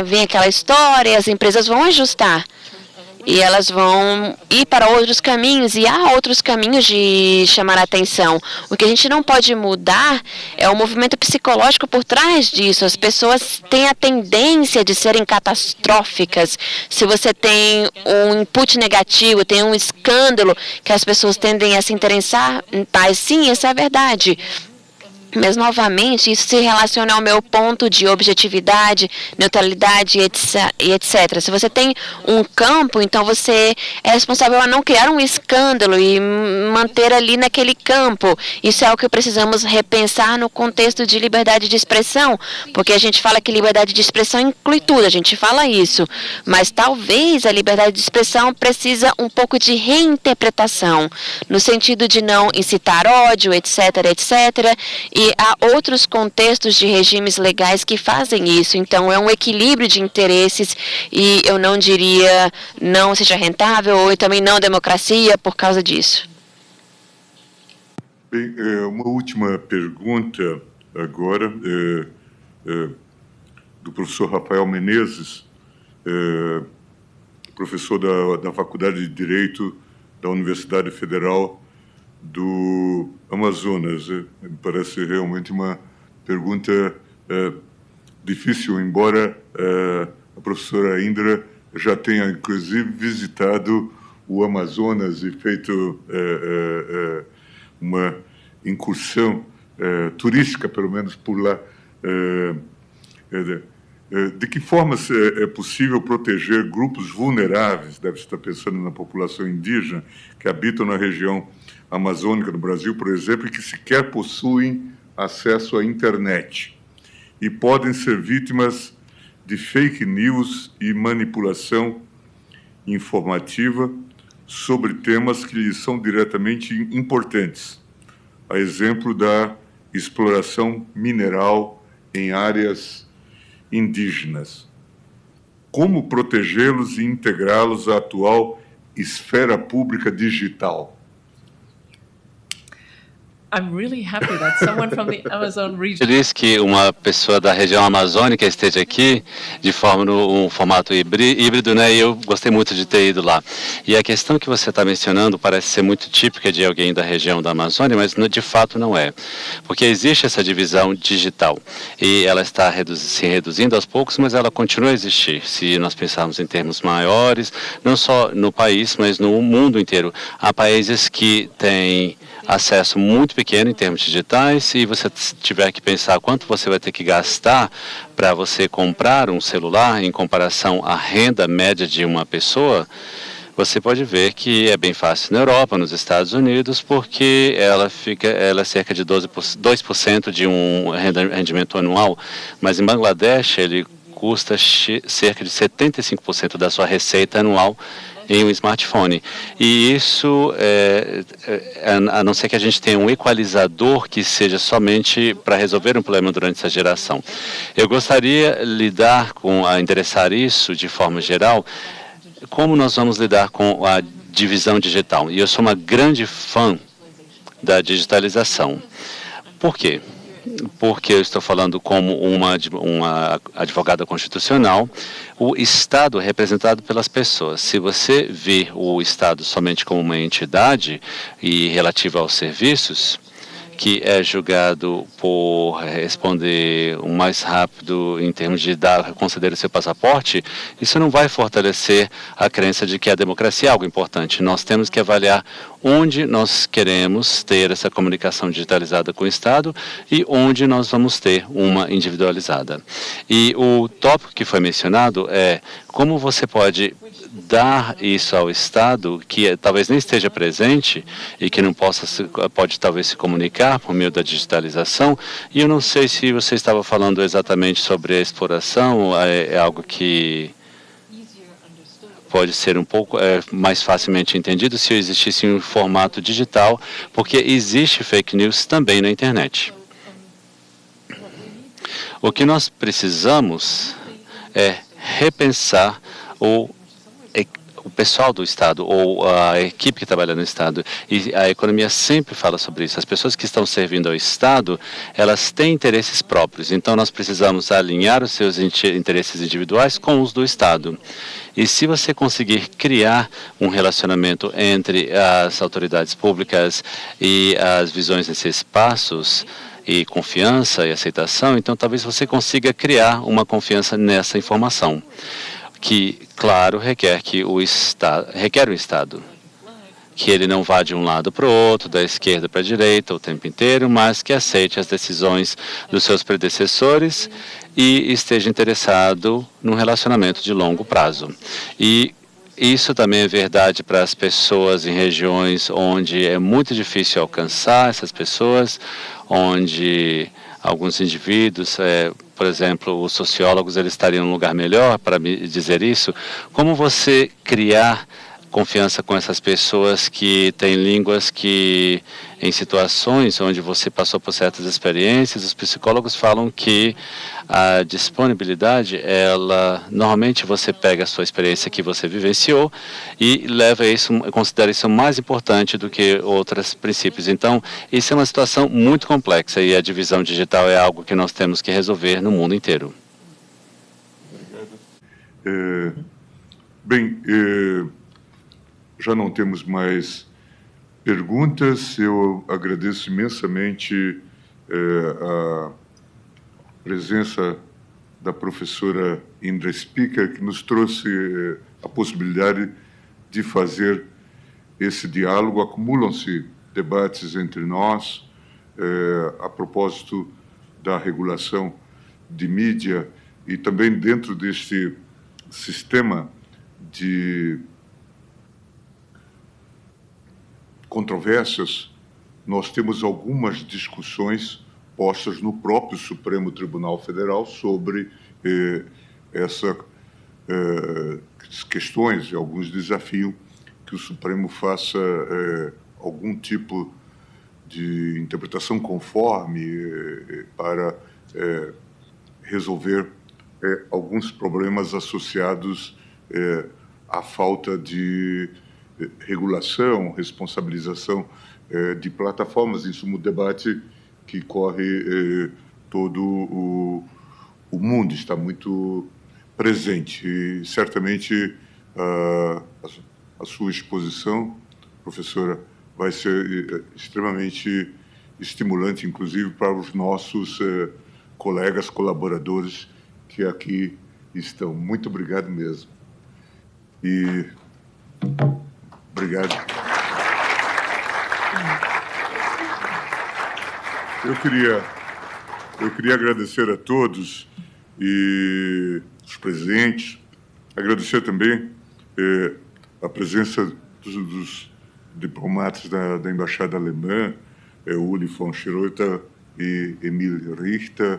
vem aquela história, as empresas vão ajustar. E elas vão ir para outros caminhos, e há outros caminhos de chamar a atenção. O que a gente não pode mudar é o movimento psicológico por trás disso. As pessoas têm a tendência de serem catastróficas. Se você tem um input negativo, tem um escândalo, que as pessoas tendem a se interessar, sim, essa é a verdade. Mas, novamente, isso se relaciona ao meu ponto de objetividade, neutralidade e etc. Se você tem um campo, então você é responsável a não criar um escândalo e manter ali naquele campo. Isso é o que precisamos repensar no contexto de liberdade de expressão, porque a gente fala que liberdade de expressão inclui tudo, a gente fala isso. Mas talvez a liberdade de expressão precisa um pouco de reinterpretação, no sentido de não incitar ódio, etc., etc., e há outros contextos de regimes legais que fazem isso. Então, é um equilíbrio de interesses e eu não diria não seja rentável ou também não democracia por causa disso. Bem, uma última pergunta agora, do professor Rafael Menezes, professor da Faculdade de Direito da Universidade Federal do Amazonas. Me parece realmente uma pergunta difícil, embora a professora Indra já tenha, inclusive, visitado o Amazonas e feito uma incursão turística, pelo menos por lá. De que forma é possível proteger grupos vulneráveis, deve estar pensando na população indígena, que habitam na região amazônica do Brasil, por exemplo, e que sequer possuem acesso à internet e podem ser vítimas de fake news e manipulação informativa sobre temas que lhes são diretamente importantes, a exemplo da exploração mineral em áreas indígenas. Como protegê-los e integrá-los à atual esfera pública digital? I'm really happy that someone from the Amazon region. Feliz que uma pessoa da região amazônica esteja aqui de forma um formato híbrido, né? E eu gostei muito de ter ido lá. E a questão que você está mencionando parece ser muito típica de alguém da região da Amazônia, mas de fato não é, porque existe essa divisão digital e ela está se reduzindo aos poucos, mas ela continua a existir. Se nós pensarmos em termos maiores, não só no país, mas no mundo inteiro, há países que têm acesso muito pequeno em termos digitais, e você tiver que pensar quanto você vai ter que gastar para você comprar um celular em comparação à renda média de uma pessoa, você pode ver que é bem fácil na Europa, nos Estados Unidos, porque ela é cerca de 2% de um rendimento anual, mas em Bangladesh ele custa cerca de 75% da sua receita anual em um smartphone. E isso, a não ser que a gente tenha um equalizador que seja somente para resolver um problema durante essa geração. Eu gostaria de endereçar isso de forma geral, como nós vamos lidar com a divisão digital. E eu sou uma grande fã da digitalização. Por quê? Porque eu estou falando como uma advogada constitucional, o Estado é representado pelas pessoas. Se você vê o Estado somente como uma entidade e relativa aos serviços, que é julgado por responder o mais rápido em termos de conceder o seu passaporte, isso não vai fortalecer a crença de que a democracia é algo importante. Nós temos que avaliar onde nós queremos ter essa comunicação digitalizada com o Estado e onde nós vamos ter uma individualizada. E o tópico que foi mencionado é como você pode dar isso ao Estado, que talvez nem esteja presente e que não pode talvez se comunicar por meio da digitalização. E eu não sei se você estava falando exatamente sobre a exploração, é algo que pode ser um pouco mais facilmente entendido se existisse um formato digital, porque existe fake news também na internet. O que nós precisamos é repensar o pessoal do Estado, ou a equipe que trabalha no Estado, e a economia sempre fala sobre isso. As pessoas que estão servindo ao Estado, elas têm interesses próprios, então nós precisamos alinhar os seus interesses individuais com os do Estado. E se você conseguir criar um relacionamento entre as autoridades públicas e as visões nesses espaços, e confiança e aceitação, então talvez você consiga criar uma confiança nessa informação, que, claro, requer um Estado que ele não vá de um lado para o outro, da esquerda para a direita o tempo inteiro, mas que aceite as decisões dos seus predecessores e esteja interessado num relacionamento de longo prazo. E isso também é verdade para as pessoas em regiões onde é muito difícil alcançar essas pessoas, onde alguns indivíduos, por exemplo, os sociólogos, eles estariam em um lugar melhor para me dizer isso. Como você criar confiança com essas pessoas que têm línguas que, em situações onde você passou por certas experiências, os psicólogos falam que a disponibilidade, normalmente você pega a sua experiência que você vivenciou e leva isso, considera isso mais importante do que outros princípios. Então, isso é uma situação muito complexa e a divisão digital é algo que nós temos que resolver no mundo inteiro. Já não temos mais perguntas. Eu agradeço imensamente a presença da professora Indra Speaker, que nos trouxe a possibilidade de fazer esse diálogo. Acumulam-se debates entre nós a propósito da regulação de mídia e também dentro deste sistema de controvérsias, nós temos algumas discussões postas no próprio Supremo Tribunal Federal sobre essas questões e alguns desafios que o Supremo faça algum tipo de interpretação conforme para resolver alguns problemas associados à falta de regulação, responsabilização de plataformas. Isso é um debate que corre todo o mundo, está muito presente. E, certamente, a sua exposição, professora, vai ser extremamente estimulante, inclusive, para os nossos colegas, colaboradores que aqui estão. Muito obrigado mesmo. E obrigado. Eu queria agradecer a todos e os presentes, agradecer também a presença dos diplomatas da Embaixada Alemã, Uli von Schroeter e Emil Richter,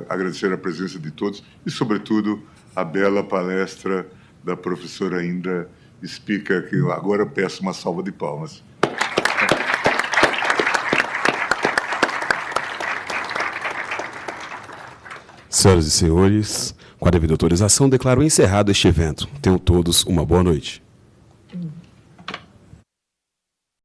agradecer a presença de todos e, sobretudo, a bela palestra da professora Indra Speaker, que agora peço uma salva de palmas. Senhoras e senhores, com a devida autorização, declaro encerrado este evento. Tenham todos uma boa noite.